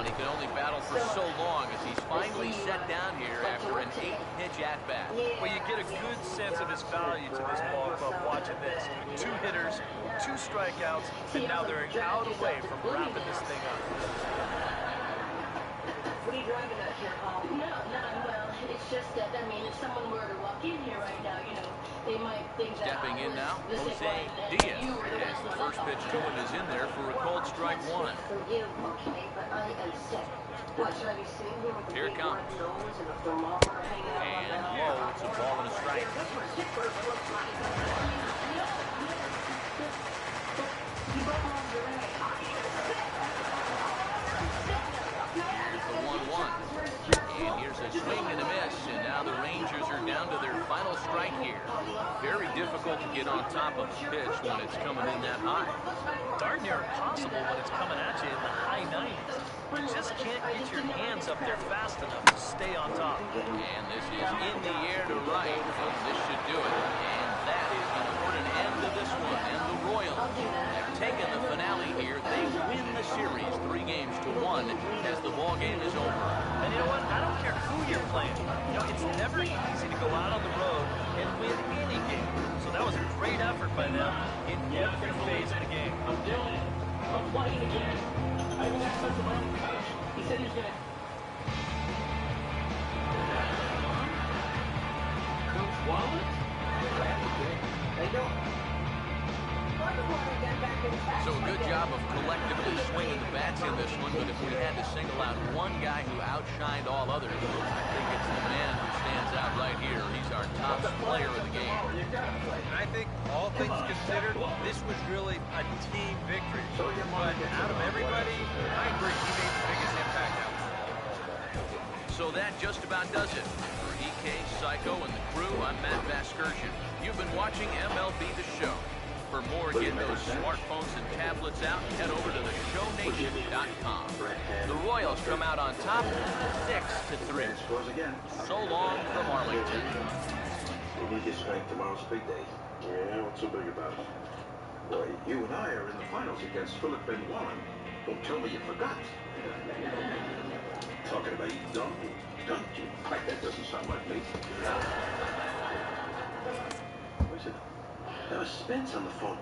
He could only battle for so long as he's finally set down here after an 8-pitch at-bat. Well, you get a good sense of his value to this ball club watching this. 2 hitters, 2 strikeouts, and now they're out away from wrapping this thing up. What are you driving at here, Paul? No, well, it's just that, I mean, if someone were to walk in here right now, you know, they might think that Stepping in now, Jose Diaz, as the first pitch to him is in there for a cold strike 1. For you, okay, but I am sick. What, should I be sitting here with a Here it big comes. red nose and a thermometer hanging out my And mouth? low, it's a ball and a strike. Here's the 1-1. And here's a swing and a miss, and now the Rangers are down to their final strike here. Very difficult to get on top of the pitch when it's coming in that high. Darn near impossible when it's coming at you in the high 90s. You just can't get your hands up there fast enough to stay on top. And this is in the air to right, and this should do it. And that is going to put an end to this one. And the Royals have taken the finale here. They win the series 3-1 as the ball game is over. And you know what? I don't care who you're playing. You know, it's never easy to go out on the road and win any game. So that was a great effort by them in every phase of the game. I'm doing it. I'm playing again. I even asked that to my own coach. He said he was going to... Coach Wallace? How you doing? So a good job of collectively swinging the bats in this one, but if we had to single out one guy who outshined all others, I think it's the man who stands out right here. He's our top player of the game. And I think, all things considered, this was really a team victory. But out of everybody, I agree, he made the biggest impact out there. So that just about does it. For EK, Psycho, and the crew, I'm Matt Vasgersian. You've been watching MLB The Show. For more, get those smartphones and tablets out and head over to theshownation.com. The Royals come out on top 6-3. So long from Arlington. You need your strength tomorrow's big day. Yeah, what's so big about it? Boy, you and I are in the finals against Philip Ben Warren. Don't tell me you forgot. Talking about you dumped you. That doesn't sound like me. Where's it? That was Spence on the phone.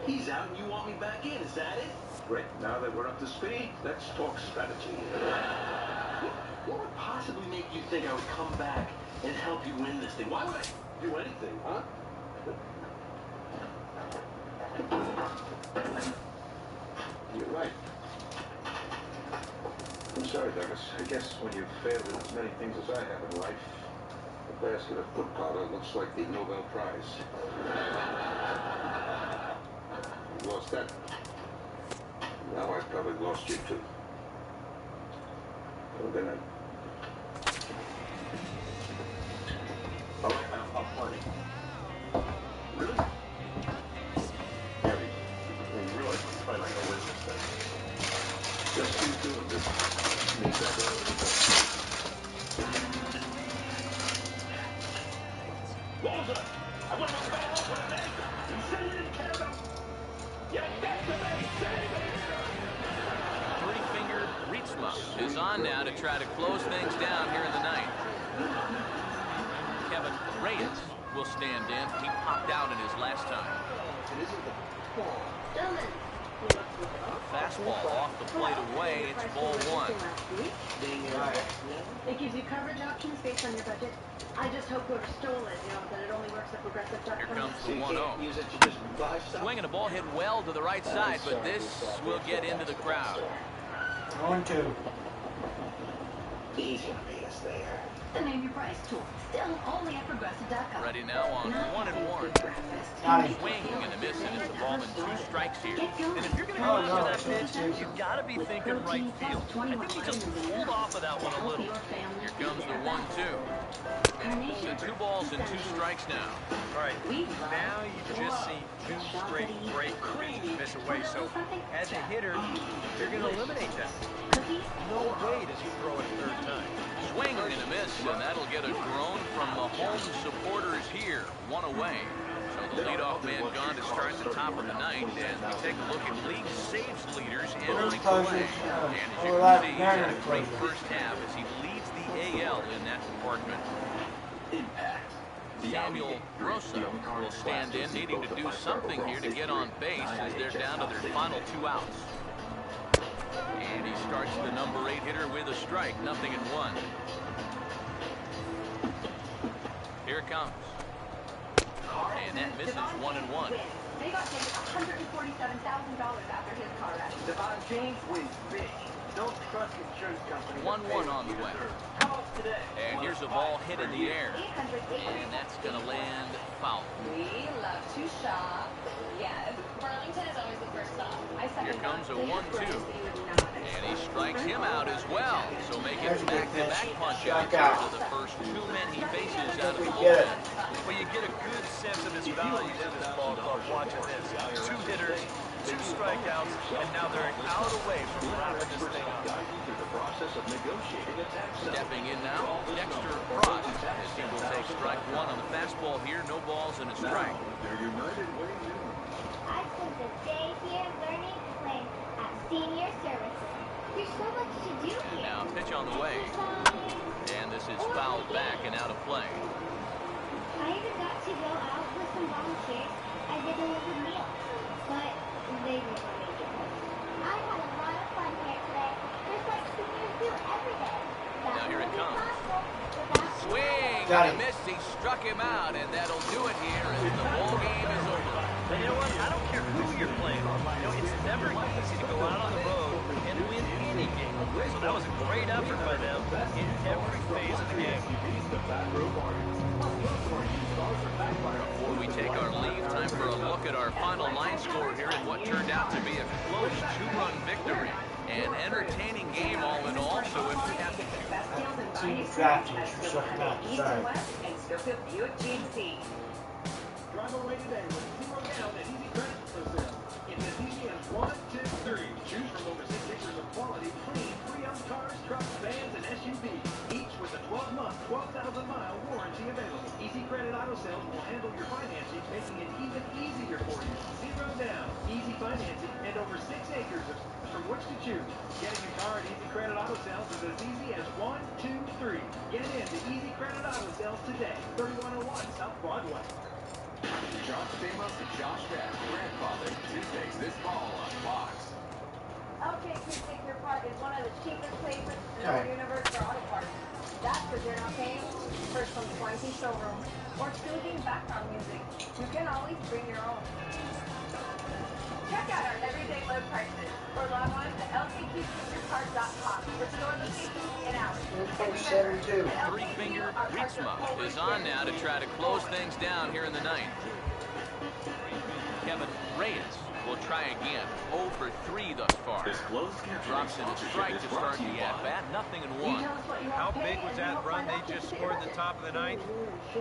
He's out and you want me back in, is that it? Great. Now that we're up to speed, let's talk strategy. What would possibly make you think I would come back and help you win this thing? Why would I do anything, huh? You're right. I'm sorry, Douglas. I guess when you've failed at as many things as I have in life, a basket of foot powder looks like the Nobel Prize. You lost that. Now I've probably lost you too. Well, good night. All right, I'll party. Really? Harry, I realize I'm probably not going to win this thing. Just keep doing this. Means that Walter, I want to back up with a man. You said you didn't care about... You got to be saving. Three-finger Ritzma is on now to try to close things down here in the ninth. Kevin Reyes will stand in. He popped out in his last time. Fastball off the plate away. It's ball one. It gives you coverage options based on your budget. I just hope whoever stole it, that it only works at Progressive.com. Here comes the 1-0. Use it to just buy stuff. Swinging a ball hit well to the right side, but this will get into the crowd. 1-2. He's going to beat us there. The Name Your Price tool. Still only at Progressive.com. Ready now on 1-1. Swing and a miss, and it's a ball and 2 strikes here. And if you're going to go after that pitch, you've got to be thinking right field. I think he just pulled off of that one a little. Here comes the 1-2. So 2 balls and 2 strikes now. All right, now you've just seen 2 straight break miss away. So as a hitter, you're going to eliminate that. No way does he throw it 3rd time. Swing and a miss, and that'll get a groan from the home supporters here. 1 away. So the leadoff man gone to start the top of the ninth, and we take a look at league saves leaders entering play. And as you can see, he's had a great first half as he leads the AL in that department. Impact. Samuel Rosa will stand in, needing to do something here to get on base as they're down to their final 2 outs. And he starts the number 8 hitter with a strike, 0-1. Here it comes. And that misses 1-1. They got paid $147,000 after his car wreck. Devon James wins big. Don't trust insurance companies. 1-1 on the way. Today. And here's a ball hit in the air. And that's going to land foul. We love to shop. Yes. Burlington is always the first stop. Here comes a 1-2. And he strikes him out as well. So making back-to-back punch-outs to the first 2 men he faces out of the bullpen. Well, you get a good sense of his value to this ball club watching this. 2 hitters, 2 strikeouts, and now they're an out away from wrapping this thing up. Stepping in now, Dexter Frost, as he will take strike 1 on the fastball here. No balls and a strike. They're united way in. I spent the day here learning to play at Senior Services. There's so much to do here. Now pitch on the way. And this is fouled back and out of play. I even got to go out with some volunteers. I did deliver meals, but they didn't make it. I had a lot of fun here today. Just like seniors do every day. Now here it comes. Swing and a miss. He struck him out, and that'll do it here as the ball game is over. And you know what? I don't care who you're playing. You know, it's never easy to go out on the road and win any game. So that was a great effort by them in every phase of the game. Before we take our leave, time for a look at our final line score here in what turned out to be a close 2-run victory. An entertaining game all in all, so if we have Drive away today with 0 down at Easy Credit Auto Sales. It's as easy as 1, 2, 3. Choose from over 6 acres of quality, clean, pre-owned cars, trucks, vans, and SUVs. Each with a 12-month, 12,000-mile warranty available. Easy Credit Auto Sales will handle your financing, making it even easier for you. 0 down, easy financing, and over 6 acres from which to choose. Getting a car at Easy Credit Auto Sales is as easy as 1, 2, 3. Get in to Easy Credit Auto Sales today. 3101 South Broadway. John Stamos and Josh Beck, Grandfather, Tuesdays this fall on Fox. OK Picture Park is one of the cheapest places in the universe for auto parts. That's because you're not paying for some swanky showroom or soothing background music. You can always bring your own. Check out our everyday low prices or log on to lkqpicturepark.com for store locations and hours. 4.72. Three-Finger Rietsma is on now to try to close things down here in the ninth. Kevin Reyes will try again. 0 for 3 thus far. Drops in a strike to start the at-bat. 0-1. How big was that run they just scored in the top of the ninth?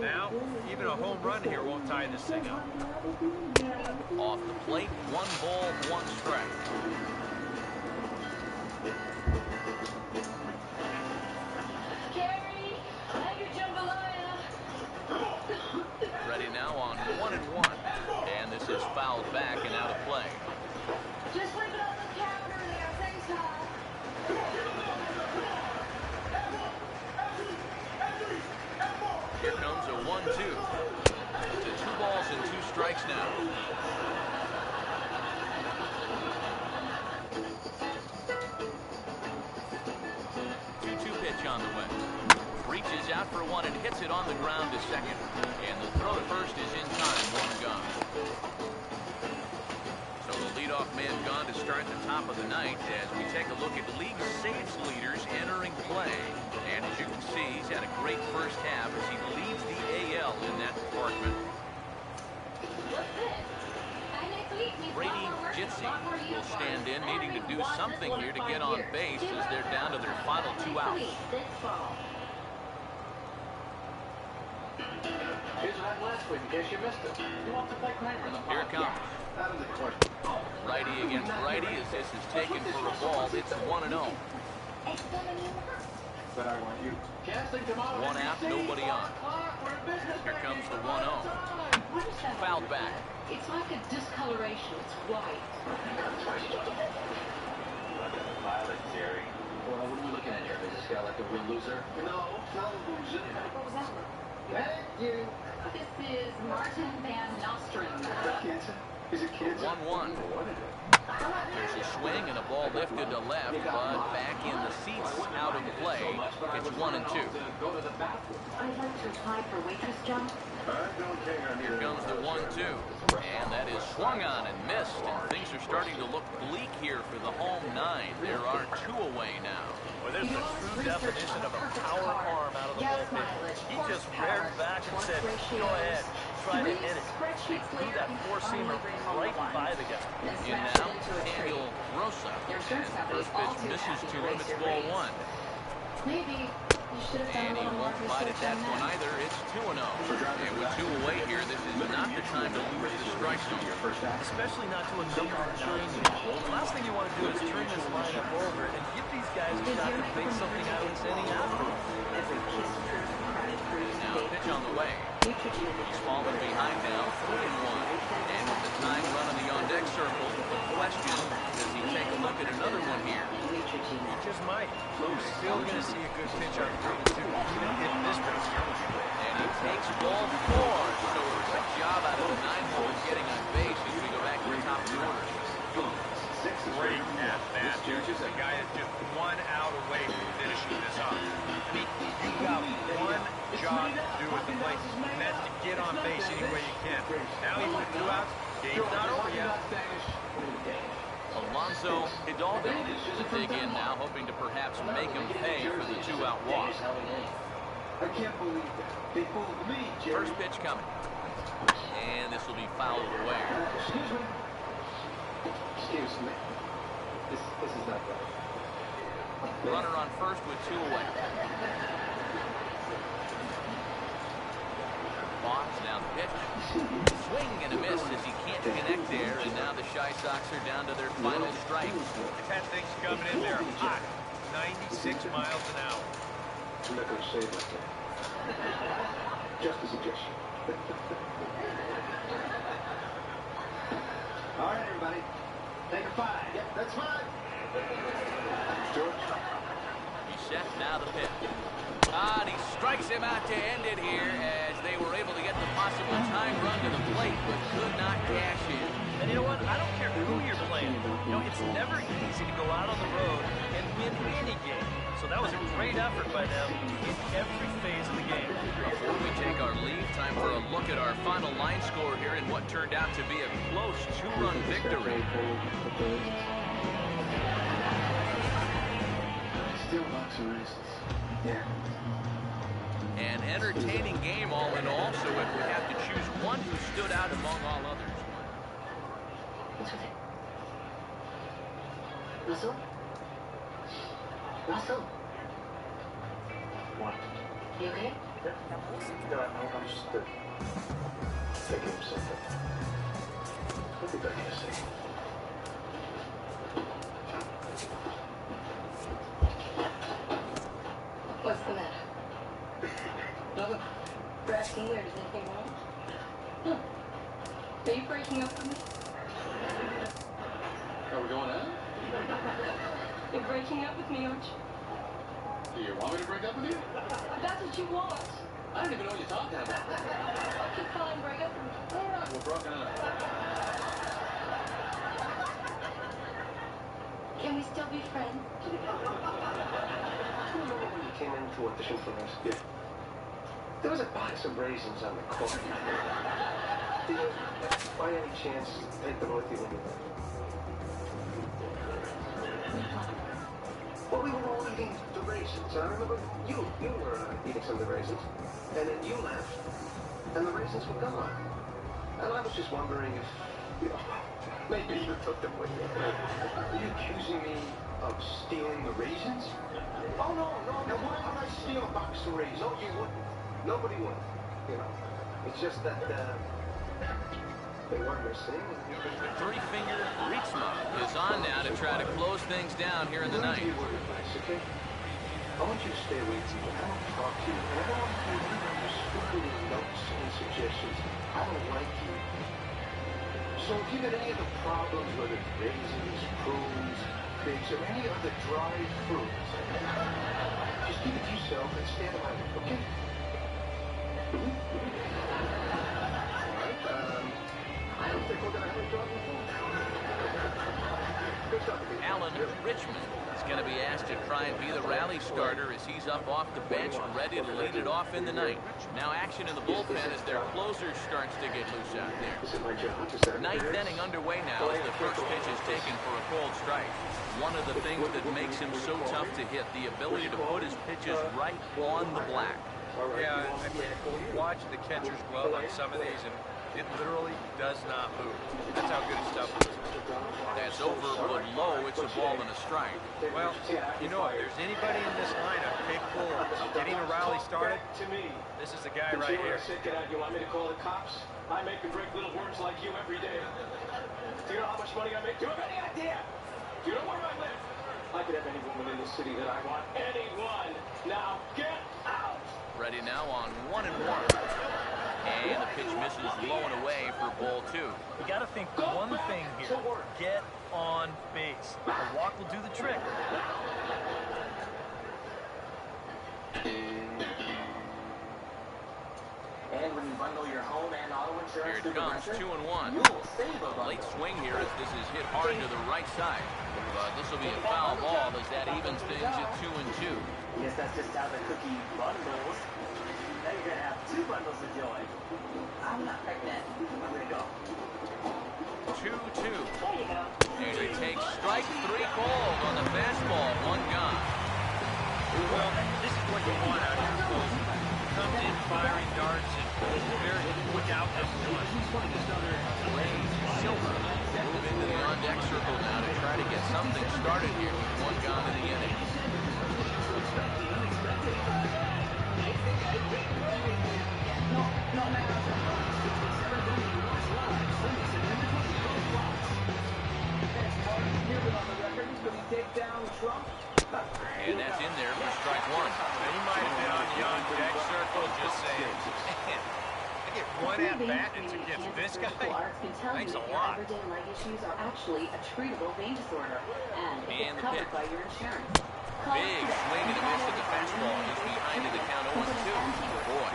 Now, even a home run here won't tie this thing up. Off the plate, 1 ball, 1 strike. Gary, have your jambalaya. Ready now on 1-1. And this is fouled back and out of play. Just leave it on the counter there. Thanks, Hal. Here comes a 1-2. To 2 balls and 2 strikes now. Pitch on the way. Reaches out for 1 and hits it on the ground to second. And the throw to first is in time. 1 gone. So the leadoff man gone to start the top of the ninth as we take a look at league saves leaders entering play. And as you can see, he's had a great first half as he leads the AL in that department. Brady Jitsi will stand in, needing to do something here to get on base as they're down to their final 2 outs. Here's what happened last week in case you missed it. You want to play Kramer in the Here it comes. Out of the question. Righty against righty as this is taken for a ball. It's 1-0. But I want you. Casting tomorrow. 1 out, nobody on. Here comes the 1-0. Fouled back. It's like a discoloration. It's white. Violet, Jerry. Well, what are we looking at here? Is this guy like a real loser? No, not a loser. What was that? Thank you. This is Martin Van Nostrum. Cancer? Is it cancer? 1-1. There's a swing and a ball lifted to left, but back in the seats out of play. It's 1-2. I'd like to apply for waitress job. Here comes the 1-2. And that is swung on and missed. And things are starting to look bleak here for the home 9. There are 2 away now. Well, there's the true definition of a power arm out of the bullpen. He just reared back and said, go ahead, try to hit it. He threw that 4-seamer right by the guy. In now, Daniel Rosa. And the first pitch misses to him. It's ball 1. Maybe you should have And he won't bite at that one either. It's 2-0. And with 2 away here, this is not the time to lose the strike zone. Especially not to a number 9 unit. The last thing you want to do is turn this lineup over and give these guys a shot to make something out of this inning after. Now a pitch on the way. He's falling behind now, 3-1. And with the time run on the on-deck circle, the question, does he take a look at another one here? He just might. We're still going to see a good pitch on 3-2, even if this pitch comes. And he takes ball 4. So a good job out of the 9-hole getting on base as we go back to the top of the order. Great at bat. Just a guy that's just 1 out away from finishing this up. I mean, you've got one job to do at the plate, and that's to get on base any way you can. Now he's with 2 outs. Game's not over yet. Alonso Hidalgo will dig in now, hoping to perhaps make him pay for the two-out walk. I can't believe that. They fooled me, Jerry. First pitch coming. And this will be fouled away. Excuse me. Excuse me. This is not right. Runner on first with two away. Box down the pitch. Swing and a miss as he can't connect there, and now the Chi Sox are down to their final strike. They've had things coming in there hot. 96 miles an hour. I'm not going to say it like that. Just a suggestion. All right, everybody. Take a 5. Yep, that's 5. George. He's set, now the pitch. And he strikes him out to end it here as they were able to get the possible time run to the plate, but could not cash in. And you know what? I don't care who you're playing. You know, it's never easy to go out on the road and win any game. So that was a great effort by them in every phase of the game. Before we take our leave, time for a look at our final line score here in what turned out to be a close two-run victory. Still lots of races. Yeah. An entertaining game all in all, so if we have to choose one who stood out among all others. What's with it? Russell? Russell? What? You okay? No, I'm just thinking of something. What did I say? What's the matter? Nothing. You're asking weird. Is anything wrong? Huh. Are you breaking up with me? Are we going out? You're breaking up with me, aren't you? Do you want me to break up with you? That's what you want. I don't even know what you're talking about. Okay, fine, break up with me. All right, we're broken up. Can we still be friends? Remember when you came in to audition for us? Yeah. There was a box of raisins on the corner. Did you, by any chance, take them with you when you left? Well, we were all eating the raisins. And I remember you were eating some of the raisins. And then you left. And the raisins were gone. And I was just wondering if, maybe you took them with you. Are you accusing me of stealing the raisins? Oh, no. Now, why would I steal a box of raisins? No, you wouldn't. Nobody would. You know, it's just that, they weren't missing. Three-finger Ritzma is on now to try to close things down here in the ninth. Okay? I want you to stay away from me. I don't talk to you. And I don't want you to leave your stupid notes and suggestions. I don't like you. So if you got any of the problems, whether it's raisins, prunes, figs, or any of the dried fruits, just keep it to yourself and stay out of my way, okay? All right, I don't think we're going to have a problem with that. Good stuff. Alan Richmond is going to be asked to try and be the rally starter as he's up off the bench, ready to lead it off in the ninth. Now action in the bullpen as their closer starts to get loose out there. Ninth inning underway now as the first pitch is taken for a cold strike. One of the things that makes him so tough to hit, the ability to put his pitches right on the black. Yeah, I mean, watch the catcher's glove on some of these, and it literally does not move. That's how good his stuff is. That's over, but low. It's a ball and a strike. Well, you know, if there's anybody in this lineup capable of getting a rally started, this is the guy right here. You want me to call the cops? I make and break little worms like you every day. Do you know how much money I make? Do you have any idea? Do you know where I live? I could have any woman in the city that I want. Anyone. Now get out! Ready now on 1-1. And the pitch misses low and away for ball 2. You got to think one thing here. Get on base. A walk will do the trick. And when you bundle your home and auto insurance, here it comes, 2-1. Late swing here as this is hit hard to the right side. But this will be a foul ball as that evens things at 2-2. Guess that's just how the cookie bundles. Now you're going to have 2 bundles of joy. I'm not pregnant. I'm going to go. 2-2. And he takes strike 3 called on the fastball. 1 gone. Well, this is what you want out here, folks. Comes in firing darts and very quick outlet. Silva move into the on-deck circle now to try to get something started here with 1 gone in the inning. And that's in there for strike 1. He might have been on the on-deck circle just saying, man, I get 1 at-bat and it's against this guy? Thanks a lot. Everyday leg issues are actually a treatable vein disorder, and it's covered by your insurance. Big swing and a miss with the fastball. He's behind in the count 0-2. Boy,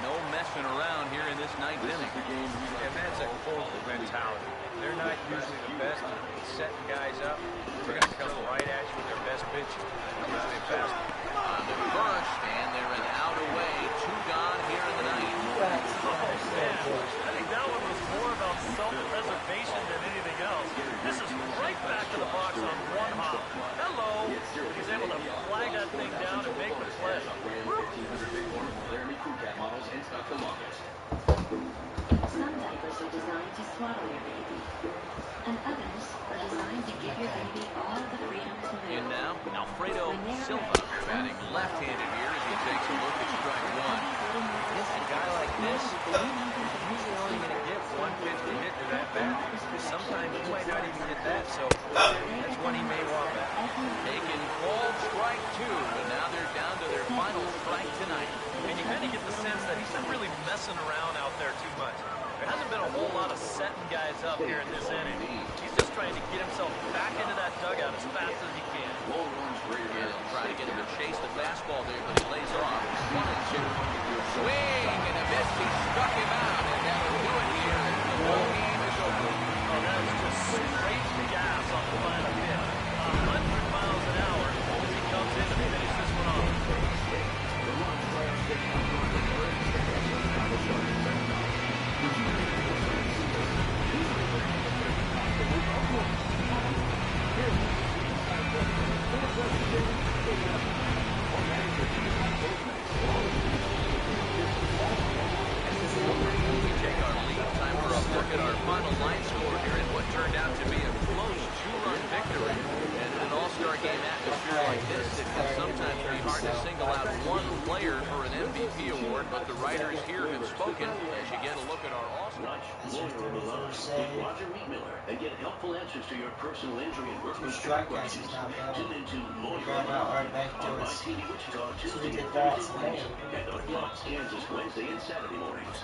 no messing around here in this 9th inning. And that's a cold mentality. They're not usually the best at setting guys up. They're going to come right at you with their best pitch. Usually a fastball. On the first, and they're an out away. 2 gone here in the 9th. I think that one was more about self-preservation than anything else. This is right back to the box on 1 hop. Hello. He's able to flag that thing down and make the play. Some diapers are designed to swaddle your baby, and others are designed to give your baby all the freedom to move. And now, Alfredo Silva batting left-handed here as he takes a look at strike 1. Against a guy like this, you're usually only going to get 1 pitch to hit to that bat. Sometimes you might not even get that, so that's when he may walk back. Taken called strike 2, and now they're down to their final strike tonight. And you kind of get the sense that he's not really messing around out there too much. There hasn't been a whole lot of setting guys up here in this inning. He's just trying to get himself back into that dugout as fast as he can. He'll try to get him to chase the fastball there, but he lays off. 1-2. Swing and a miss. He struck him out, and that'll do it here. The ball game is over. Oh, that is just straight gas on the final hit. 100 miles an hour as he comes in to finish this one off. Look at our final line score here in what turned out to be a close 2-run victory. And in an all-star game atmosphere like this, it can sometimes be hard to single out one player for an MVP award, but the writers here have spoken as you get a look at our all-stars. Roger Wheatmiller and get helpful answers to your personal injury and workman's comp questions. Tune into Lawyer on MyTV Wichita Tuesday at 3 and on Fox Kansas Wednesday and Saturday mornings.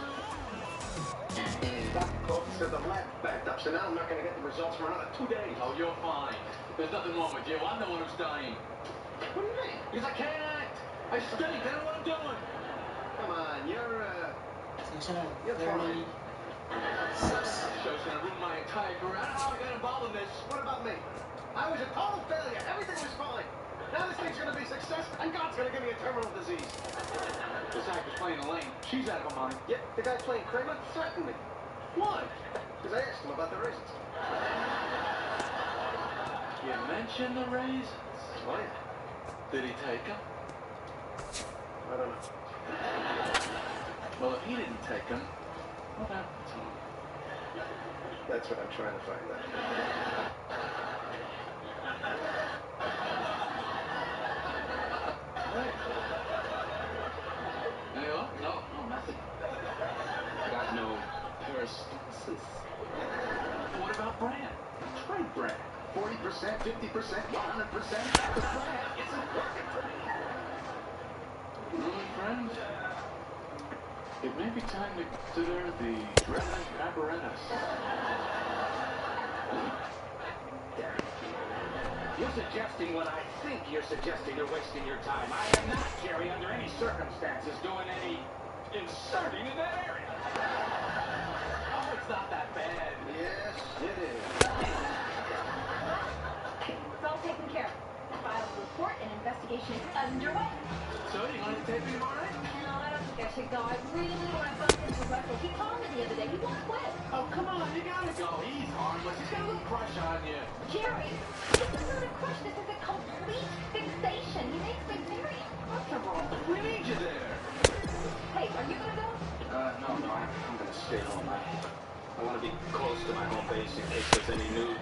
Dr. Colton said the lab backed up, so now I'm not going to get the results for another 2 days. Oh, you're fine. There's nothing wrong with you. I'm the one who's dying. What do you mean? Because I can't act. I stink. I know what I'm doing. Come on, you're fine. Show's going to ruin my entire career. I don't know how I got involved in this. What about me? I was a total failure. Everything was fine. Now this thing's going to be success, and God's going to give me a terminal disease. This actor's playing Elaine. She's out of her mind. Yep, the guy playing Kramer threatened me. Why? Because I asked him about the raisins. You mentioned the raisins. Oh, yeah. Did he take them? I don't know. Well, if he didn't take them, what happened to him? That's what I'm trying to find out. No, nothing. Got no parastasis. What about Brad? Trade Brad. 40%, 50%, 100%. The Brad isn't working for me. Really, friend? It may be time to consider the dreaded apparatus. You're suggesting what I think you're suggesting. You're wasting your time. I am not, Jerry, under any circumstances, doing any inserting in that area. Oh, it's not that bad. Yes, it is. It's all taken care of. filed a report and investigation is underway. So, you going to take me tomorrow night? No, I don't think I should go. I really want to bump into Russell. He called me the other day. He won't quit. Oh, come on, you gotta go. He's harmless. He's got a little crush on you. Jerry, this is not a crush. This is a complete fixation. He makes me very uncomfortable. We need you there. Hey, are you going to go? No, I'm gonna stay home. I want to be close to my home base in case there's any news.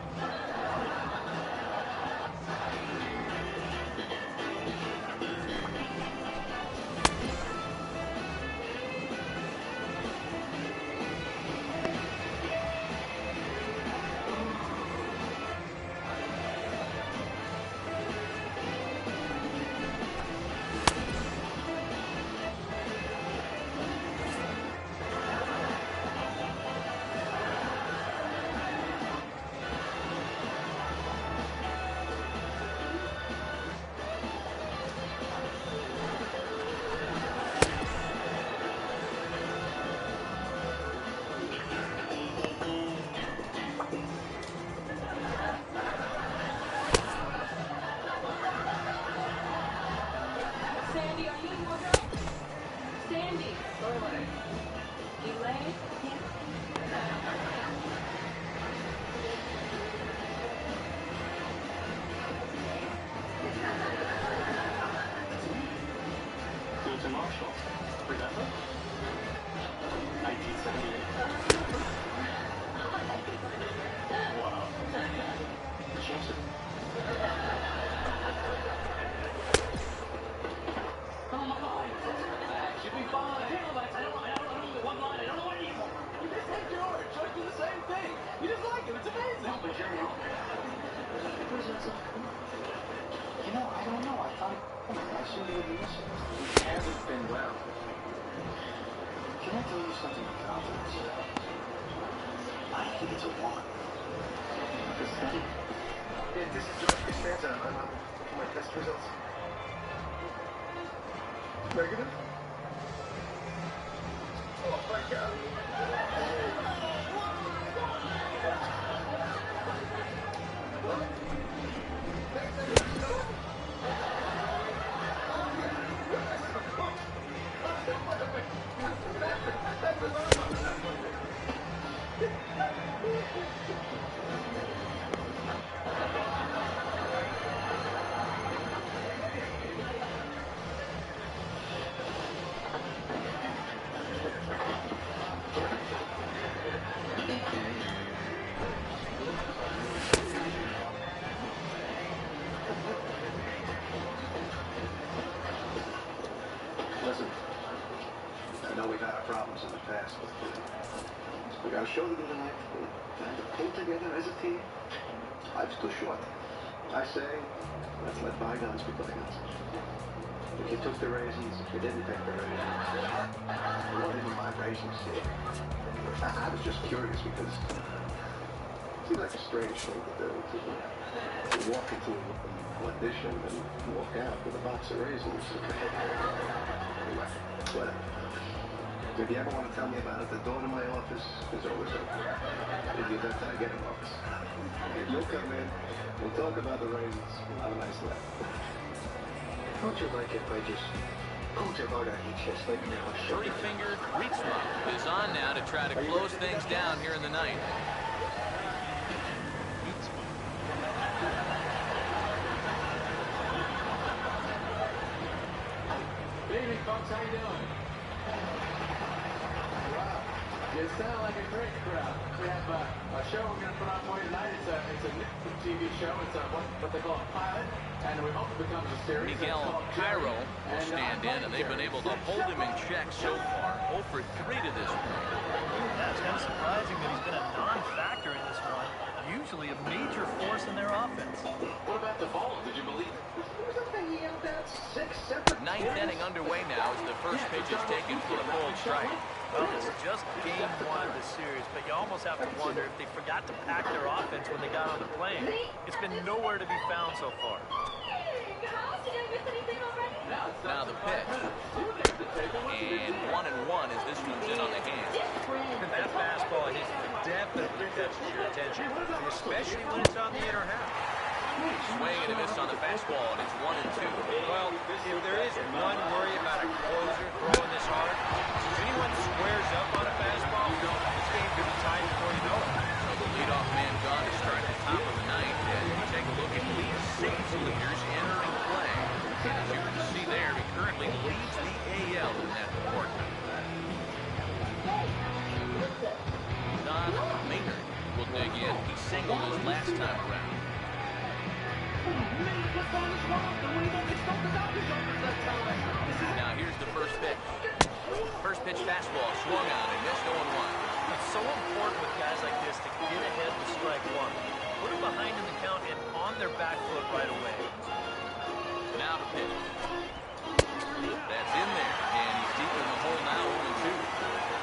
Sandy, are you in wardrobe? Sandy. Elaine. Elaine? Fulton Marshall. Remember? 1978. Wow. Joseph. Should be fine. I don't know one line. I don't know anymore. You just hate George. George did the same thing. You just like him. It's amazing. No, but Jerry, you know, I don't know. I thought I see you in this. It hasn't been well. Can I tell you something with confidence? I think it's a woman. Yeah, this is George Costanza. I'm looking my test results. Negative? Oh my God. Listen, I know we've had our problems in the past, but we got a show to do tonight. We have to pull together as a team. Life's too short. I say, let's let bygones be bygones. If you took the raisins, if you didn't take the raisins, it wasn't even my raisins. I was just curious because it seems like a strange thing to do, to walk into an audition and walk out with a box of raisins. Anyway, whatever. If you ever want to tell me about it, the door to my office is always open. In the event that I get an office. If you'll come in, we'll talk about the raisins. We'll have a nice laugh. How'd you like it if I just pulled your heart out of your chest like now? Three-fingered Rietsma is on now to try to close things down here in the ninth. Good evening, folks. How you doing? Wow. You sound like a great crowd. We have a show we're going to put on for you tonight. It's a new TV show. It's what they call a pilot, and we hope it becomes a series. Miguel Cairo will stand in, and they've been able to hold him in check so far. 0 for 3 to this point. Yeah, it's kind of surprising that he's been a non-factor in this one. Usually a major force in their offense. What about the ball? Did you believe it? Ninth inning underway now as the first pitch is taken for a bold strike. Well, it's just game one of the series, but you almost have to wonder if they forgot to pack their offense when they got on the plane. It's been nowhere to be found so far. Now the pitch. And 1-1 as this one's in on the hand. That fastball hit definitely catches your attention, especially when it's on the inner half. Swing and a miss on the fastball, and it's 1-2. Well, if there is one worry about a closer throwing this hard, if anyone squares up on a fastball, this game could be tied before you know it. So the leadoff man gone to start the top of the ninth. As we take a look at lead saves leaders entering play. And as you can see there, he currently leads the AL in that department. Don Maynard will dig in. He singled his last time around. Now here's the first pitch. First pitch fastball swung on and missed 0-1. It's so important with guys like this to get ahead with strike one. Put them behind in the count and on their back foot right away. Now the pitch. That's in there, and he's deep in the hole now, 0-2.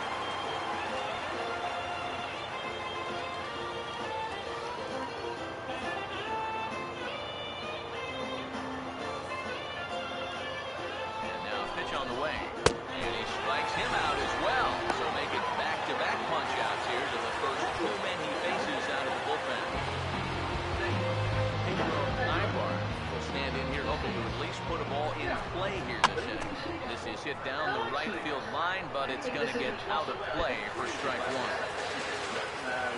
On the way, and he strikes him out as well. So make it back-to-back punch-outs here to the first two men he faces out of the bullpen. Ibar will stand in here hoping to at least put a ball in play here this inning. This is hit down the right field line, but it's going to get out of play for strike one.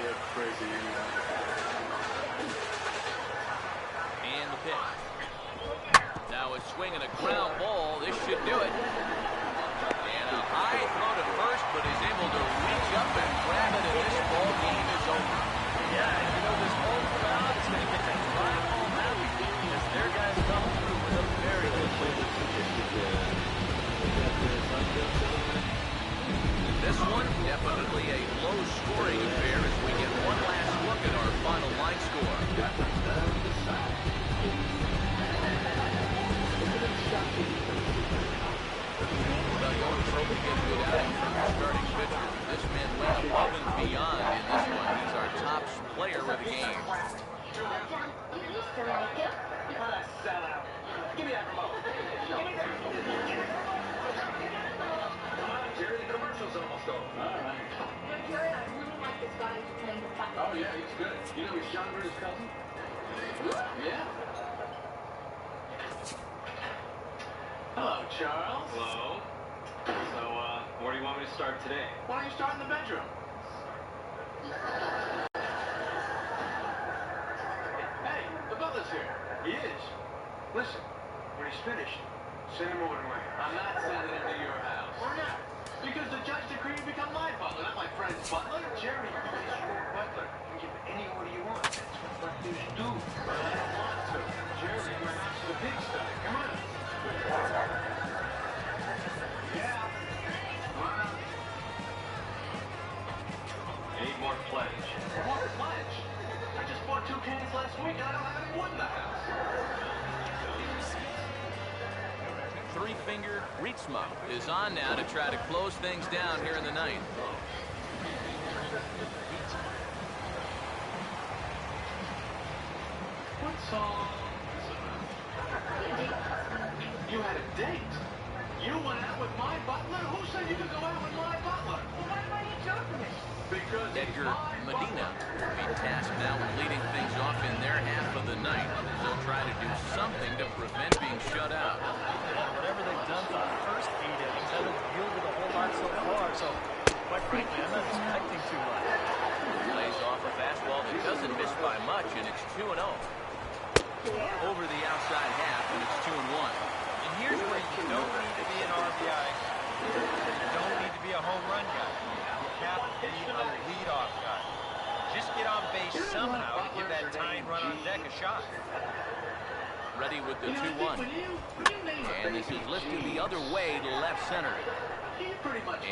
You're crazy. And the pitch. Now a swing and a ground ball. This should do it. And a high throw to first, but he's able to reach up and grab it, and this ball game is over. Yeah, and you know this whole crowd is going to get that drive home happy because their guys come through with a very good play. This one, definitely a low-scoring affair as we get one last look at our final line score. Going to get good outing from the starting pitcher. This man went above and beyond in this one. He's our top player of the game. Sellout. Give me that remote. Come on, Jerry, the commercial's almost over. All right. Jerry, I really like this guy who's playing the back. Oh, yeah, he's good. You know he's Sean Bruce's cousin? Yeah. Hello, Charles. Hello. So, where do you want me to start today? Why don't you start in the bedroom? Hey, the butler's here. He is? Listen, when he's finished, send him over to my house. I'm not sending him to your house. Why not? Because the judge decreed to become my butler, not my friend's butler. Jerry, you're your butler. You can give any order you want. That's what butlers do. But I don't want to. Jerry, my house is a pigsty. Come on. Yeah. Need more pledge. More pledge? I just bought 2 cans last week and I don't have any wood in the house. Three-finger Rietsma is on now to try to close things down here in the ninth. What song? You had a date? You went out with my butler? Who said you could go out with my butler? Well, why don't you joke with me? Because Edgar Medina will be tasked now with leading things off in their half of the ninth. They'll try to do something to prevent being shut out. Whatever they've done for the first 8 innings hasn't yielded a whole lot so far, so quite frankly, I'm not expecting too much. Lays off a fastball that doesn't miss by much, and it's 2-0. Over the outside half, and it's 2-1. And here's where you don't need to be an RBI. You don't need to be a home run guy. You have to be a leadoff guy. Just get on base somehow to give that tying run on deck a shot. Ready with the 2-1. And this is lifted the other way to left center.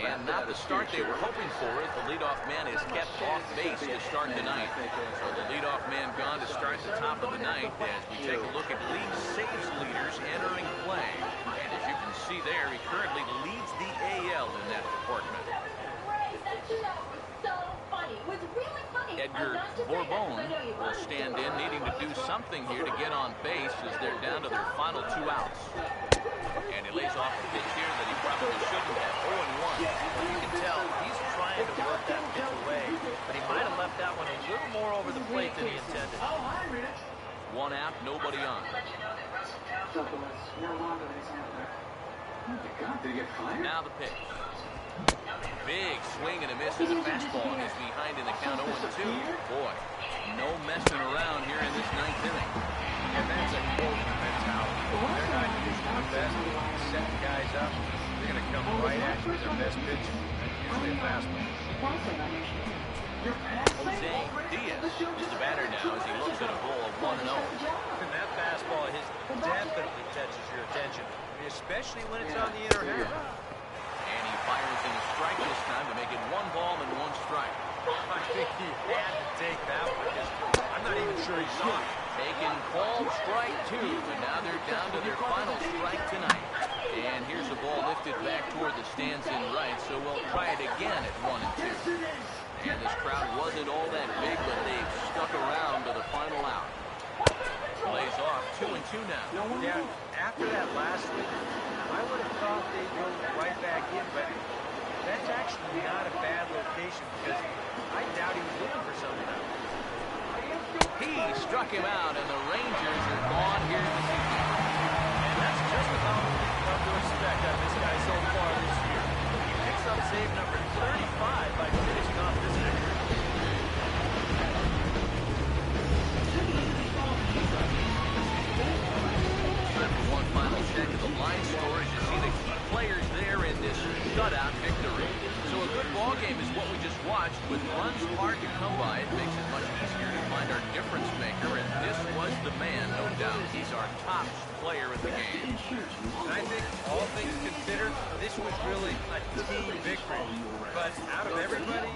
And not the start they were hoping for as the leadoff man is kept off base to start the ninth. So the leadoff man gone to start the top of the ninth as we take a look at league saves leaders entering play. And as you can see there, he currently leads the AL in that department. Edgar Bourbon will stand in, needing to do something here to get on base as they're down to their final 2 outs. And he lays off a pitch here that he probably shouldn't have. 0-1. You can tell he's trying to work that pitch away, but he might have left that one a little more over the plate than he intended. Oh, hi, Rita. One out, nobody on. Douglas no longer is network. Oh my God, did he get fired? Now the pitch. Big swing and a miss as a fastball, and he's behind in the count 0-2. Boy, no messing around here in this ninth inning. And that's a golden mentality. They're not usually the best at setting guys up. They're going to come right at you with their best pitch. That's usually a fastball. Jose Diaz is the batter now as he looks at a ball of 1-0. And that fastball, his definitely catches your attention, especially when it's on the inner half. And he fires in a strike this time to make it 1 ball and 1 strike. I think he had to take that one because I'm not even sure he saw it. Taking called strike 2, but now they're down to their final strike tonight. And here's a ball lifted back toward the stands in right, so we'll try it again at 1-2. And this crowd wasn't all that big, but they've stuck around to the final out. Plays off, 2-2 now. Yeah, after that last week, I would have thought they'd go right back in, but that's actually not a bad location because I doubt he was looking for something else. He struck him out, and the Rangers are gone here this evening. And that's just about what we've come to expect out of this guy so far this year. He picks up save number 35 by finishing off this inning. One final check of the line score as you see the key players there in this shutout victory. So a good ball game is what we just watched. With runs hard to come by, it makes it much easier to find our difference maker, and this was the man, no doubt. He's our top player in the game. And I think, all things considered, this was really a team victory. But out of everybody,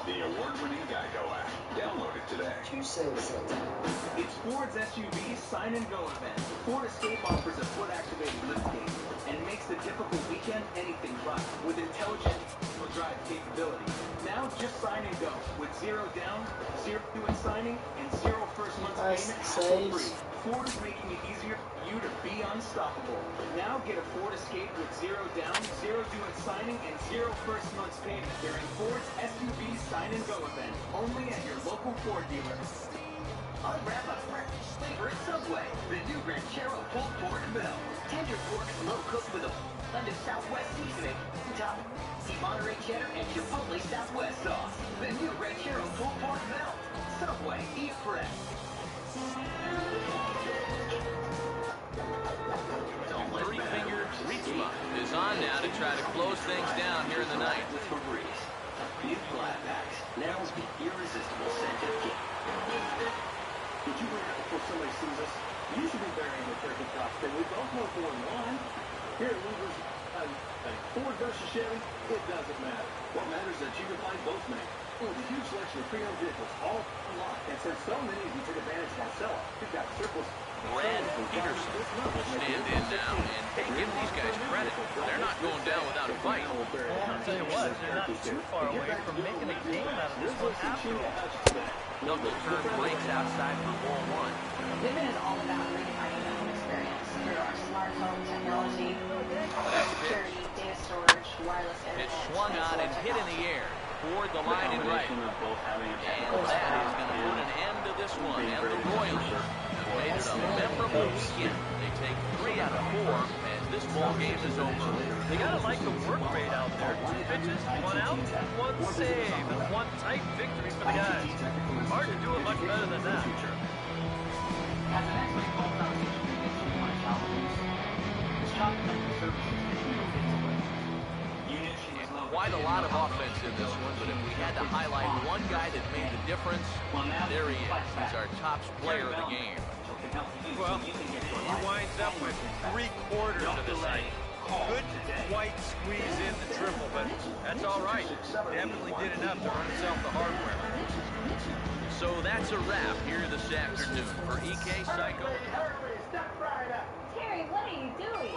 The award-winning Geico app. Download it today. It's Ford's SUV Sign and Go event. Ford Escape offers a foot-activated liftgate and makes the difficult weekend anything but with intelligent drive capability. Now just sign and go with 0 down, 0 due in signing, and 0 first month's payment for free. Ford is making it easier for you to be unstoppable. Now get a Ford Escape with 0 down, 0 due in signing, and 0 first month's payment during Ford's SUV Sign and Go event. Only at your local Ford dealer. Unwrap a breakfast flavor at Subway. The new Ranchero Pulled Pork Melt. Tender pork, slow cooked with a blend of Southwest seasoning. Top Monterey cheddar and Chipotle Southwest sauce. The new Ranchero Pulled Pork Melt. Subway, eat fresh. Three-finger Ritzma is on now to try to close things down here in the ninth. With Febreze. New flat packs. Now's the irresistible scent of king. Did you bring it before somebody sees us? You should be burying the turkey costume. We both know 4-1. Here, losers, Ford versus Chevy, it doesn't matter. What matters is that you can find both men. With a huge selection of pre-owned vehicles, all online. And since so many of you took advantage of our sell-off, we've got surplus. Brad Peterson will stand in now, and hey, give these guys credit. They're not going down without a fight. Well, I'll tell you what, they're not too far away from making a game out of this one after all. Double turn breaks outside for ball 1. Vivint is all about redefining the home experience through our smart home technology, security, data storage, wireless internet. It's swung on and hit in the air toward the line and right. And that is going to put an end to this one. And the Royals have made it a memorable weekend. They take 3 out of 4 as this ball game is over. They gotta like the work rate out there. 2 pitches, 1 out, 1 save, and 1 tight victory for the guys. Hard to do it much better than that. Quite a lot of offense in this one, but if we had to highlight one guy that made the difference, there he is. He's our top player of the game. well, he winds up with 3/4 of the night. Couldn't quite squeeze in the triple, but that's all right. Definitely did enough to earn himself the hardware. So that's a wrap here this afternoon for EK Psycho. Terry, what are you doing?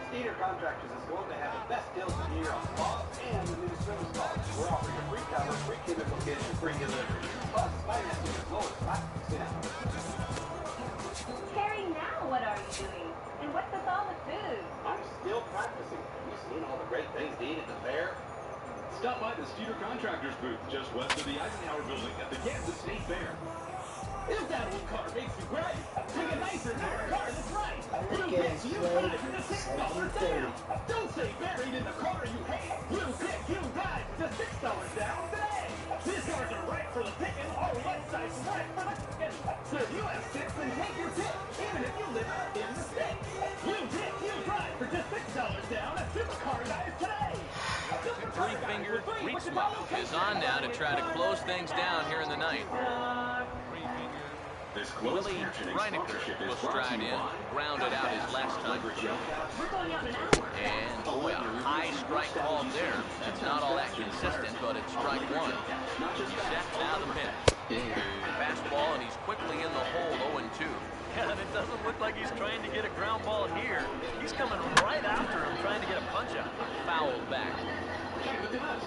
Steeder Contractors is going to have the best deals of the year on box and the new service calls. We're offering a free cover, free chemical kit, and free delivery. Plus, financing is low as 5%. Terry, now what are you doing? And what's with all the food? I'm still practicing. Have you seen all the great things to eat at the fair? Stop by the Steeder Contractors booth just west of the Eisenhower Building at the Kansas State Fair. If that old car makes you gray, take a nicer, newer car that's right. This You game's pick, you played drive to $6 7:30. down. Don't stay buried in the car you hate. You pick, you drive to $6 down today. These cars are right for the picking, or websites right for the picking. So if you have six, then take your pick, even if you live in the States. You pick, you drive for just $6 down at Supercar Guys today. Three-finger Rietzma is on now to try to close things down here in the ninth. This closed Willie captioning Reinecker sponsorship is will brought to stride you in, by grounded out his last time. And boy, a high strike called there. That's not all that consistent, but it's strike one. He's set now the pitch. Fastball, and he's quickly in the hole, 0-2. Yeah, and it doesn't look like he's trying to get a ground ball here. He's coming right after him, trying to get a punch out. Fouled back. Hey, look at us.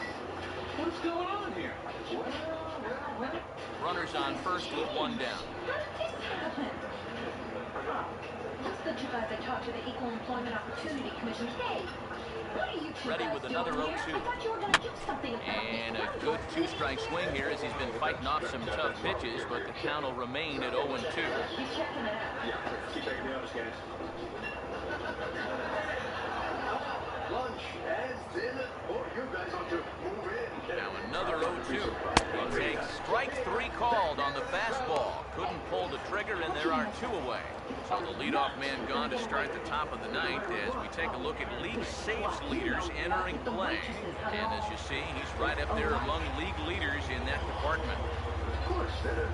What's going on here? Runners on first with one down. What's the two guys I talked to the Equal Employment Opportunity Commission? Hey, what are you two Ready guys with another doing here? 0-2. I thought you were going to do something about And this. a good two-strike swing here as he's been fighting off some tough pitches, but the count will remain at 0-2. He's checking it out. Yeah, keep taking the others, guys. Lunch and dinner. Boy, you guys ought to move in. Now another 0-2. He takes strike three called on the fastball. Couldn't pull the trigger, and there are two away. So the leadoff man gone to start the top of the ninth as we take a look at league saves leaders entering play. And as you see, he's right up there among league leaders in that department. Of course, they're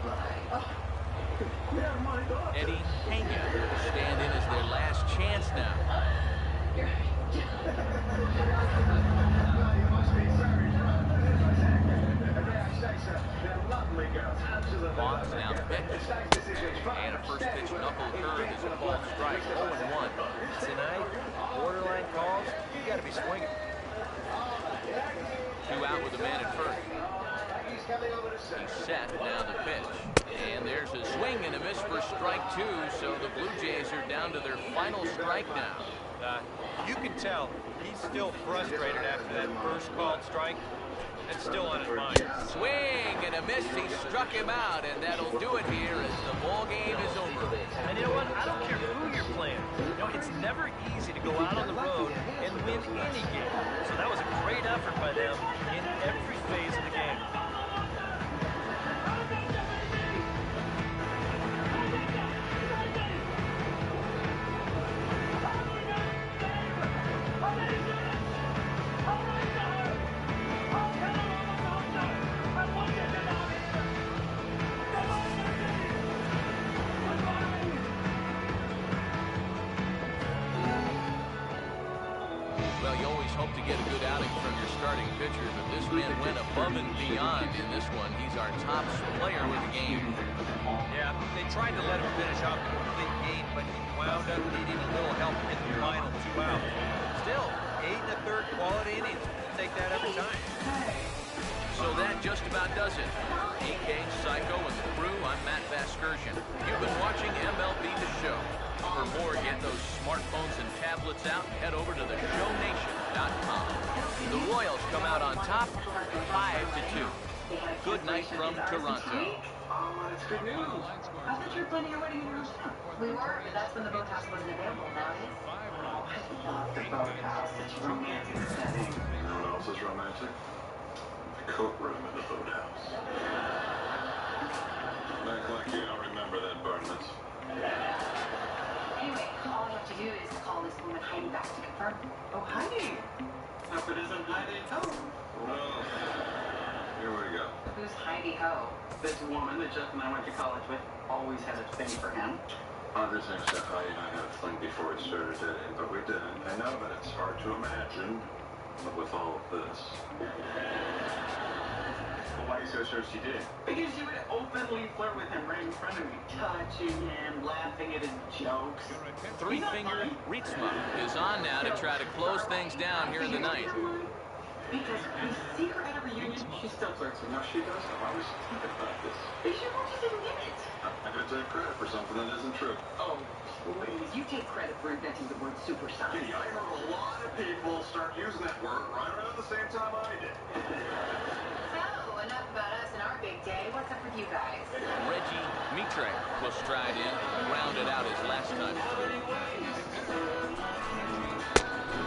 my daughter. Eddie Pena will stand in as their last chance now. Fox now pitches. And a first pitch knuckle curve is a ball strike. 0-1. Tonight, borderline calls, you got to be swinging. Two out with a man at first. He's set, now the pitch. And there's a swing and a miss for strike two, so the Blue Jays are down to their final strike now. You can tell he's still frustrated after that first called strike. It's still on his mind. Swing and a miss. He struck him out, and that'll do it here as the ball game is over. And you know what? I don't care who you're playing. You know, it's never easy to go out on the road and win any game. So that was a great effort by them in every phase of the game. Well, you always hope to get a good outing from your starting pitcher, but this man went above and beyond in this one. He's our top player with the game. Yeah, they tried to let him finish off the complete game, but he wound up needing a little help in the final 2 outs. Still, 8 1/3 quality innings. Take that every time. So that just about does it. EK, Psycho, and the crew, I'm Matt Vasgersian. You've been watching MLB The Show. For more, get those smartphones and tablets out and head over to theshownation.com. The Royals come out on top, 5-2. Good night from Toronto. Oh, that's good news. I thought you were planning your wedding in your restaurant. We were, but that's when the boathouse wasn't available. Now it is. Oh, I love the boathouse. Such a romantic setting. You know what else is romantic? The coat room in the boathouse. Act like you don't remember that, Bartlett. Anyway, all you have to do is call this woman Heidi back to confirm. Oh, Heidi. Hope it isn't Heidi Ho. Well, here we go. Who's Heidi Ho? This woman that Jeff and I went to college with always had a thing for him. Andre thinks that Heidi and I had a fling before we started dating, but we didn't. I know that it's hard to imagine, but with all of this. Well, why are you so sure she did? Because you would openly flirt with him right in front of me, touching him, laughing at his jokes. Three-finger Rietzma is on now to try to close things down here in the ninth. Because we see her at a reunion, she still flirts with me. No, she doesn't. Why would she think about this? Because you won't just admit it. I did take credit for something that isn't true. Oh, please, you take credit for inventing the word supersonic. Gee, I heard a lot of people start using that word right around the same time I did. So, enough about us and our big day. What's up with you guys? Reggie Mitre will stride in, rounded out his last time through.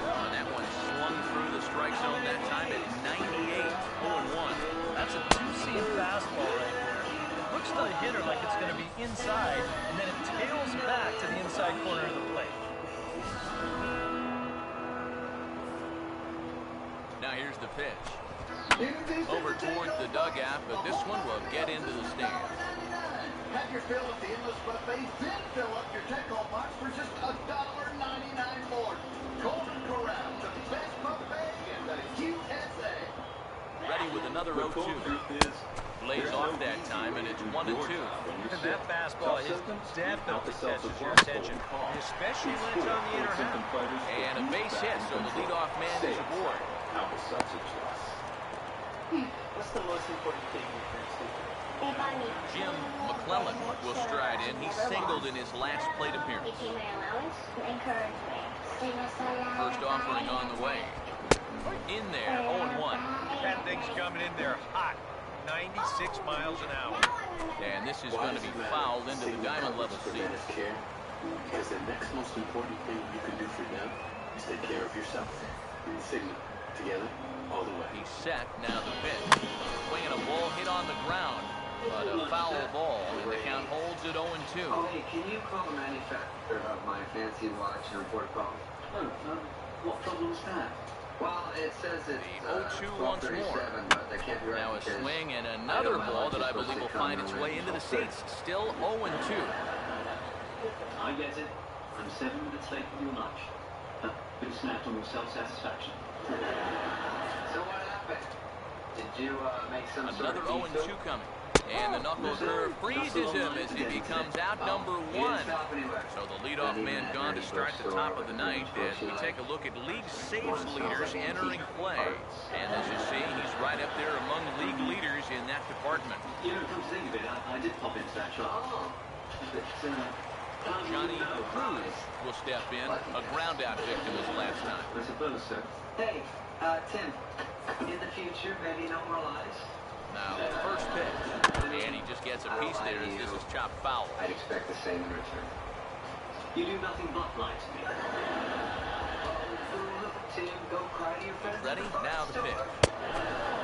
And that one swung through the strike zone that time at 98, 0-1. That's a two-seam fastball right there. It looks to the hitter like it's going to be inside, and then it tails back to the inside corner of the plate. Now here's the pitch. Over towards the dugout, but this one will get into the stands. Have your fill at the Endless Buffet, then fill up your take-home box for just $1.99 more. Golden Corral, the best buffet in the USA. Ready with another 0-2. Lays off that time, and it's 1-2. And that fastball is definitely catches your attention, especially when it's on the inner half. And a base hit, so the leadoff man is aboard. What's the most important thing you think? Jim McClellan will stride in. He singled in his last plate appearance. First offering on the way. In there, 0-1. That thing's coming in there hot. 96 miles an hour. And this is going to be fouled into the diamond level seat. Because the next most important thing you can do for them is take care of yourself. Signal. Together, all the way. He's set, now the pitch. Swinging a ball hit on the ground, but a foul ball, and the count holds at 0-2. Oh, hey, can you call the manufacturer of my fancy watch and report a problem? What problem's that? Well, it says it's the 0-2 once more. But they can't be right. Now a swing and another ball that I believe will find its way into the seats. Still 0-2. I get it. I'm 7 minutes late for your lunch. Been snapped on your self-satisfaction. So what happened? Did you make some another sort of 0-2 coming. And the knuckle curve freezes him as he becomes out number 1. So the leadoff man gone to start the top of the ninth as we take a look at league saves leaders entering play. And as you see, he's right up there among league leaders in that department. You know, come to think of it, I did pop into that shop. But, Johnny Cruz will step in, a ground out victim his last time. I suppose so. Hey, Tim, in the future, maybe no more lies? Now, the first pitch, and he just gets a piece there as this is chopped foul. I'd expect the same in return. You do nothing but lie to me. Tim, go cry to your friends. Ready? Now the pitch.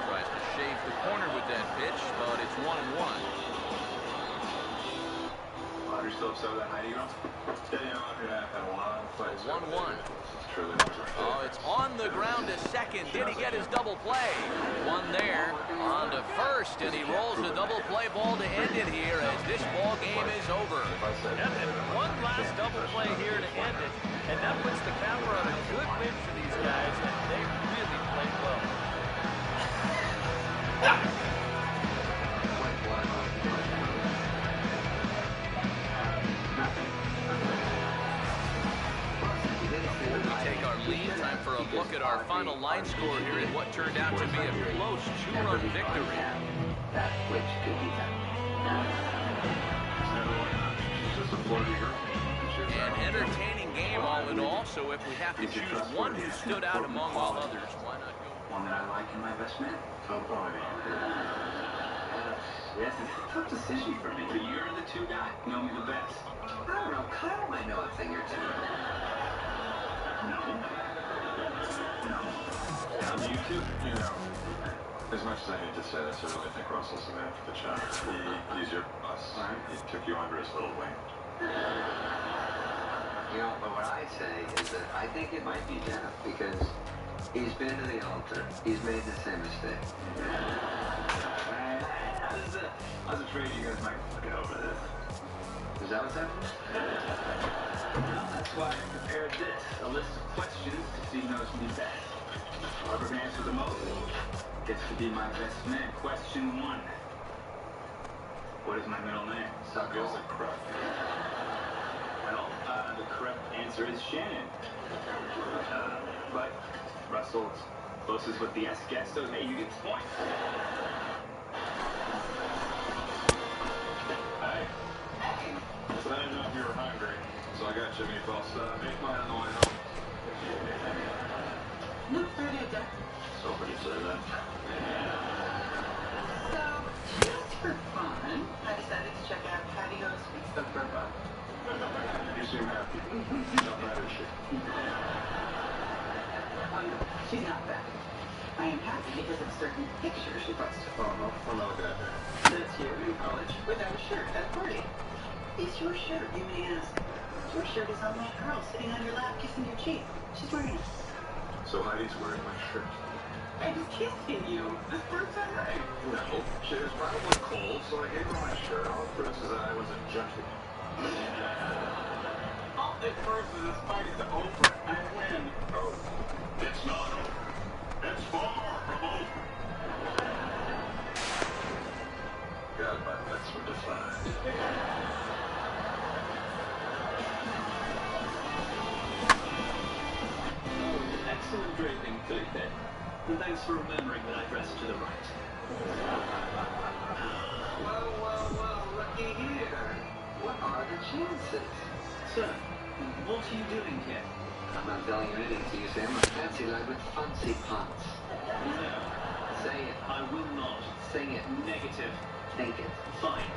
Tries to shave the corner with that pitch, but it's 1-1. You're still upset with that Heidi girl? Yeah, you know, after that, had a lot of fights. 1-1. It's truly one of our favorites. Oh, it's on the ground to second. Did he get his double play? One there. On to first, and he rolls the double play ball to end it here as this ball game is over. Yep, and one last double play here to end it, and that puts the capper on a good win for these guys, and they really played well. Time for a look at our final line score here in what turned out to be a close 2-run victory. That which could be done. An entertaining game all in all, so if we have to choose one who stood out among all others, why not go? One that I like in my best man. Yes, it's a tough decision for me, but you're the two guy. Know me the best. I don't know, Kyle might know a thing or two. No. You too. You know, as much as I hate to say this, I really think Russell's the man for the job. He's your boss. He took you under his little wing. You know, but what I say is that I think it might be Jeff because he's been to the altar. He's made the same mistake. I was afraid you guys might get over this. Is that what's happening? Well, that's why I prepared this. A list of questions to see who knows me best. Whoever can answer the most gets to be my best man. Question 1. What is my middle name? Feels like crap. Well, the correct answer is Shannon. But Russell's closest with the S guess, so hey, you get the point. Hey. So I didn't know if you were hungry, so I got you meatballs. Make mine on the way home. No, very good, Doc. Somebody say that. So, just for fun, I decided to check out Patio's Facebook profile. You seem happy. Not bad, is she? She's not bad. I am happy because of certain pictures she posted. Oh, no. Oh, no, that. That's you in college without a shirt at a party. It's your shirt, you may ask. Your shirt is on that girl sitting on your lap kissing your cheek. She's wearing it. So Heidi's wearing my shirt. I'm kissing you. This bird's alright. No. She was probably cold, so I gave her my shirt. All it proves is that I was a junkie. All it proves is this fight is over. I win. Oh. It's not over. It's far from over. God, my bets were defined. Excellent draping, Felipe. And thanks for remembering that I dressed to the right. Well, looky here. What are the chances? Sir, what are you doing here? I'm not telling you anything to you, Sam. I'm fancy like with fancy pants. No. Say it. I will not. Sing it. Negative. Think it. Fine.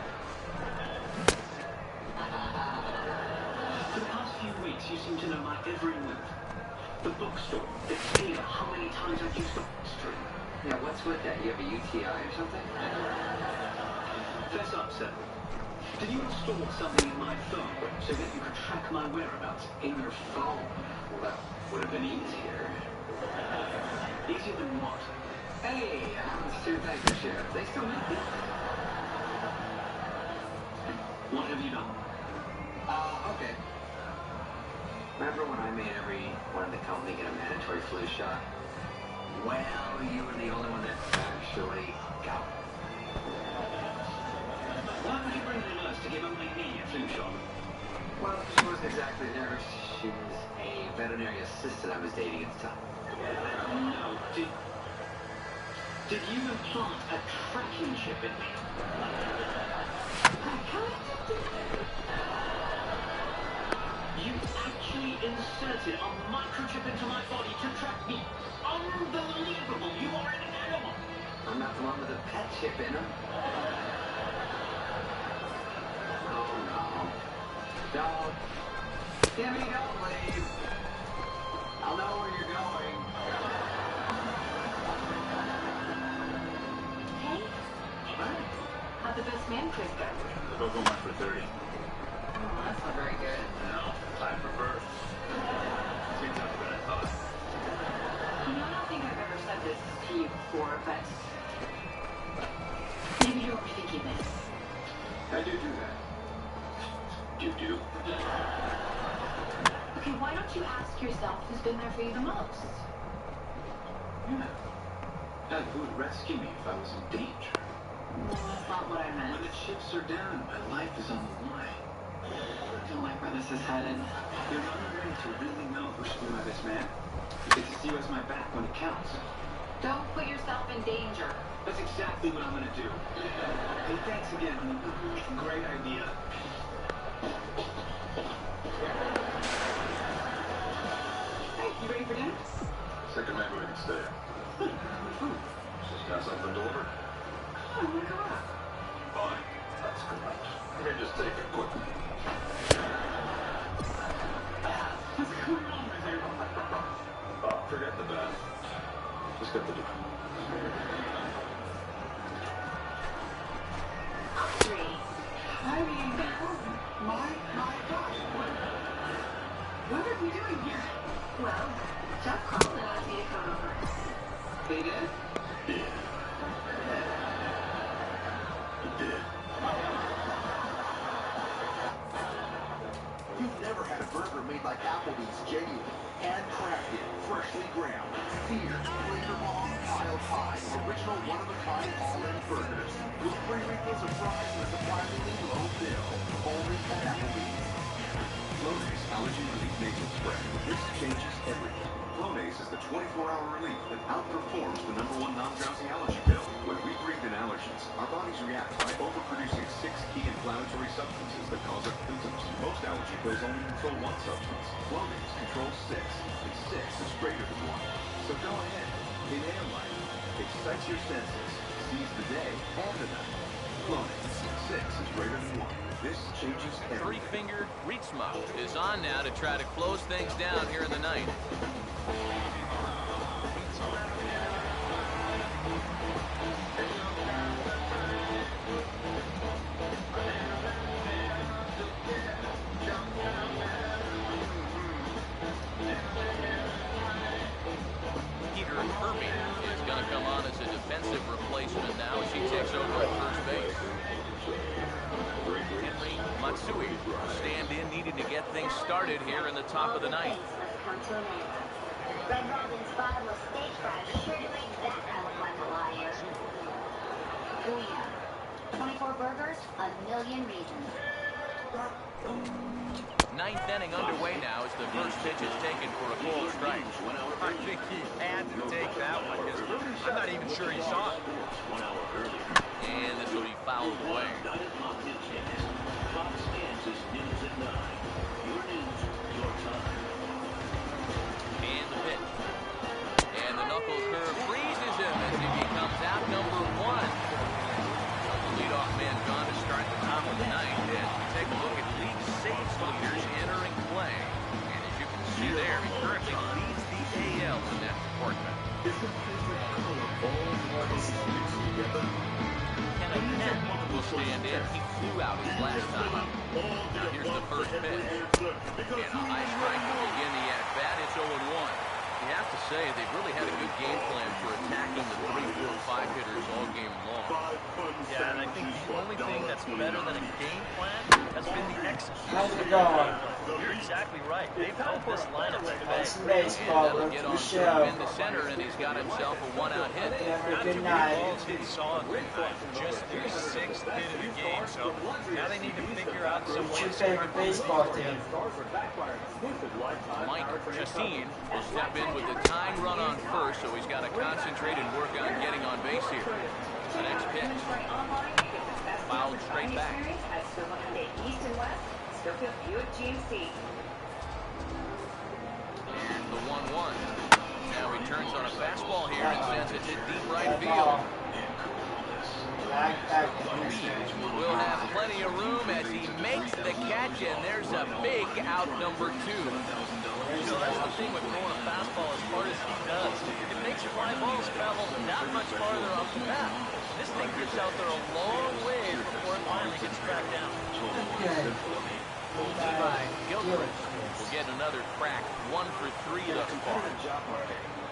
For the past few weeks, you seem to know my every move. The bookstore, the theater, how many times I've used the street. Yeah, what's with that? You have a UTI or something? Fess up, sir. Did you install something in my phone so that you could track my whereabouts in your phone? Well, that would have been easier. Easier than what? Hey, happens to Tiger Sheriff. They still make it? What have you done? Okay. Remember when I made everyone in the company get a mandatory flu shot? Well, you were the only one that actually got it. Why would you bring the nurse to give only me a flu shot? Well, she wasn't exactly a nurse. She was a veterinary assistant I was dating at the time. No. Did you implant a tracking chip in me? You actually inserted a microchip into my body to track me. Unbelievable! You are an animal! I'm not the one with a pet chip in him. Oh, no. Don't. Timmy, don't leave. I'll know where you're going. Hey, What? how'd the best man quiz go? Don't go much for 30. Oh, that's not very good. No. Time for birth. Seems tougher than I thought. You know, I don't think I've ever said this to you before, but maybe you're overthinking this. I do that. You do? Okay, why don't you ask yourself who's been there for you the most? Yeah. God, who would rescue me if I was in danger? No, that's not what I meant. When the chips are down, my life is on the line. I don't like where this is headed. There's only way to really know who should be my best man. It's to see who has my back when it counts. Don't put yourself in danger. That's exactly what I'm gonna do. Hey, thanks again, honey. Great idea. Hey, you ready for dinner? Second maybe we can stay. Food. Just got something delivered. Oh, I want to go out. Fine. That's good enough. Let me just take a quick. What's going on with you? Forget the bath. Just got the door. Three. I mean, my gosh. What are we doing here? Well, Jeff called and asked me to come over. They did? Yeah. He did. You've never had a burger made like Applebee's, genuine, handcrafted, freshly ground, seared, flavor bomb, piled high, original one-of-a-kind all-in burgers with free refills of fries and a surprisingly low bill. Only at Applebee's. Flonase Allergy Relief Nasal Spray. This changes everything. Flonase is the 24-hour relief that outperforms the #1 non-drowsy allergy pill. When we breathe in allergens, our bodies react by overproducing 6 key inflammatory substances that cause our symptoms. Most allergy pills only control one substance. Flonase controls 6, and 6 is greater than 1. So go ahead, inhale life, excite your senses, seize the day and the night. Clonix, 6 is greater than 1. This changes everything. Three-finger Reachma is on now to try to close things down here in the ninth. Peter Kirby is going to come on as a defensive replacement now as he takes over at first base. Henry Matsui, stand-in, needing to get things started here in the top of the ninth. Red Robin's bottomless steak fries sure to make that eloquent liar. Booyah. 24 burgers, a million reasons. Ninth inning underway now as the first pitch is taken for a full strike. I think he had to take that one because I'm not even sure he saw it. And this will be fouled away. Fox Sports is news at 9. Your news, your time. And the pitch. And the knuckle curve freezes him as he becomes out number 1. The leadoff man gone to start the top of the ninth. And we take a look at league saves leaders entering play. And as you can see there, he currently leads the AL in that department. Kenneth Kent will stand in. He flew out his last time. Now here's the first pitch. And a high strike to begin the at-bat. It's 0-1. You have to say, they've really had a good game plan for attacking the 3, 4, 5 hitters all game long. Yeah, and I think the only thing that's better than a game plan has been the execution. How's it going? You're exactly right. They've held this lineup to That's bay. baseball. That'll Look get to on the show. in the center, and he's got himself a one-out hit. Have a Got good 2 night. balls hit solidly. Just their 6th hit of the game, so now they need to figure out some What's way your to score. favorite baseball team? Mike Justine will step in with the tying run on first, so he's got to concentrate and work on getting on base here. The next pitch. Fouled straight back. East and West, Schofield Buick GMC. And the 1-1. Now he turns on a fastball here and sends it to deep right field. Will have plenty of room as he makes the catch, and there's a big out number 2. You know, that's the thing with throwing a fastball as hard as he does. It makes fly balls travel that much farther off the bat. This thing gets out there a long ways before it finally gets tracked down. Gilchrist will get another crack, 1 for 3 thus far.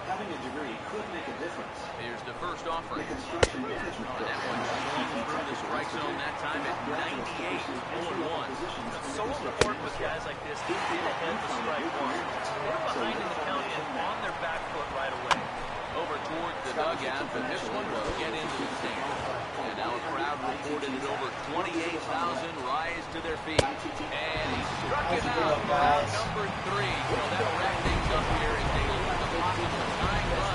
Having a degree could make a difference. Here's the first offering. The construction management And that one sneaking through the strike zone that time at 98, 0-1. It's so important with guys like this to get ahead of strike one. They're behind in the count and on their back foot right away. Over towards the dugout, but this one will get into the stands. And now a crowd reported at over 28,000 rise to their feet. And he struck him out for out number 3. So that wrapped things up here as they lose the possible tying run.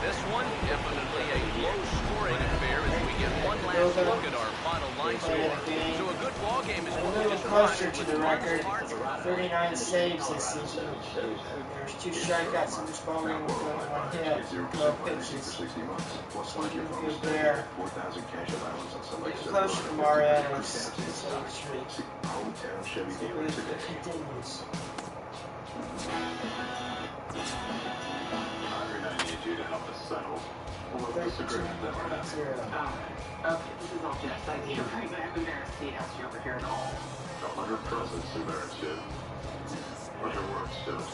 This one, definitely a low-scoring affair as we get one last look at our final line score. So a good ball game is A what we little just closer watched to with the runs record. hard. 39 saves this season. There's 2 strikeouts in this ball game with only 1 hit. 12 pitches. So you do good there. Closer to Mariano's save streak. It continues. Need you to help us settle. We'll disagree with that right now. Okay, this is all Jeff's idea, right? But I'm embarrassed to see us over here at all. 100 presents embarrass you. 100 words do it.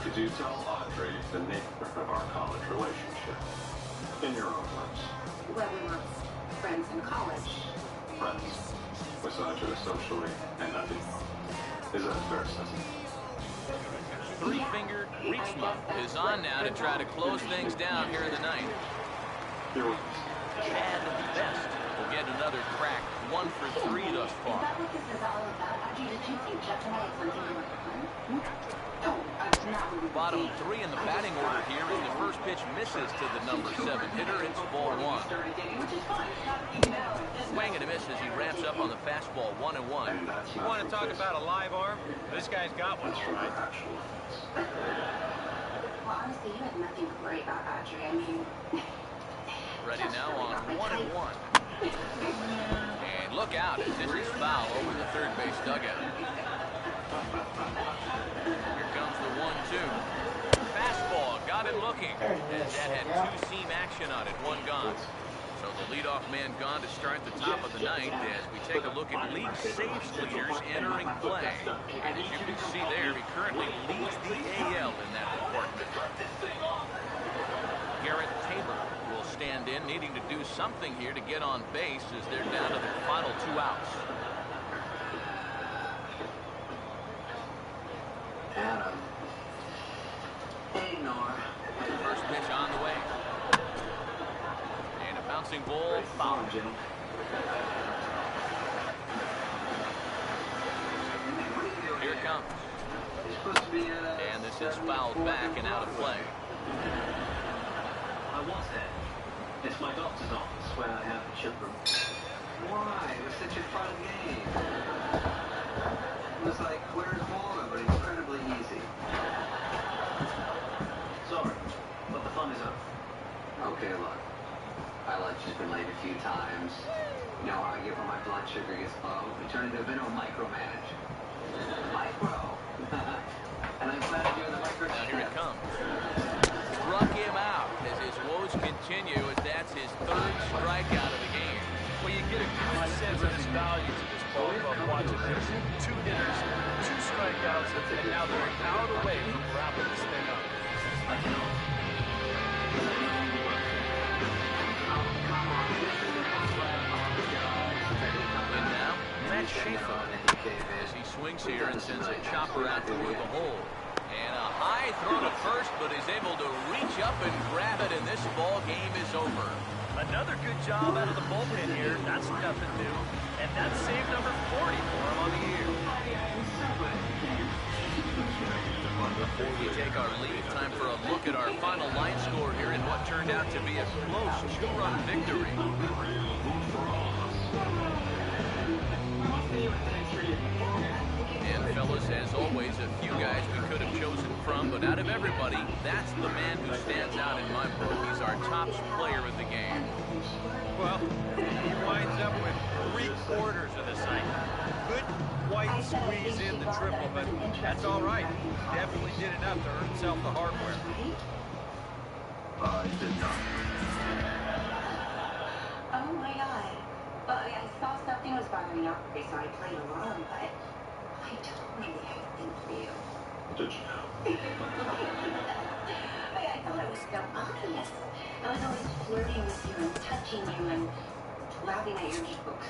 Could you tell Audrey the nature of our college relationship? In your own words. Well, we were friends in college. Friends. We saw each other socially and nothing more. Is that a fair assessment? Three-fingered Reachma is on now to try to close things down here in the ninth. Chad Best will get another crack, 1 for 3 thus far. Is that what this is all about? Did you think Jeff and I had something in common? Bottom three in the batting order here, and the first pitch misses to the number 7 hitter. It's ball 1. Swing and a miss as he ramps up on the fastball. 1-1. You want to talk about a live arm? This guy's got one, all right. Well, honestly, you have nothing to worry about, Audrey. I mean... Ready now on 1-1. And look out as this is foul over the third base dugout. Here comes the 1-2. Fastball, got him looking. As that had 2-seam action on it, 1 gone. So the leadoff man gone to start the top of the ninth as we take a look at league saves leaders entering play. And as you can see there, he currently leads the AL in that department. Garrett Tabor will stand in, needing to do something here to get on base as they're down to their final 2 outs. Adam. Ignore. First pitch on the way. And a bouncing ball, foul. Jimmy. Here it comes. And this is fouled back and out of play. I was there. It's my doctor's office where I have the children. Why? It was such a fun game. It was like Where's Waldo, but incredibly easy. Sorry, but the fun is over. Okay, look. I like just been late a few times. You know how I get when my blood sugar gets low? We turn into a bit of a micromanage. Micro. And I'm glad you're the micro. Now here it comes. Struck him out as his woes continue as that's his 3rd strikeout of the game. Well, you get a good sense of his value to this ball club watching this. 2 hitters, 2 strikeouts, and now they're an out away from wrapping this thing up. And now, Matt Schaefer as he swings here and sends a chopper out toward the hole. And a high throw to first, but is able to reach up and grab it, and this ball game is over. Another good job out of the bullpen here. That's nothing new. And that's save number 40 for him on the year. Before we take our leave, time for a look at our final line score here in what turned out to be a close 2-run victory. And fellas, as always, a few guys we could have chosen from, but out of everybody, that's the man who stands out in my book. He's our top player of the game. Well, he winds up with 3/4 of the night. Couldn't quite squeeze in the triple, but that's all right. Definitely did enough to earn himself the hardware. I did not. Oh my god. Well, I saw something was bothering Aubrey, so I played along, but I totally had a thing for you. Did you know? I thought it was so obvious. I was always flirting with you and touching you and laughing at your jokes.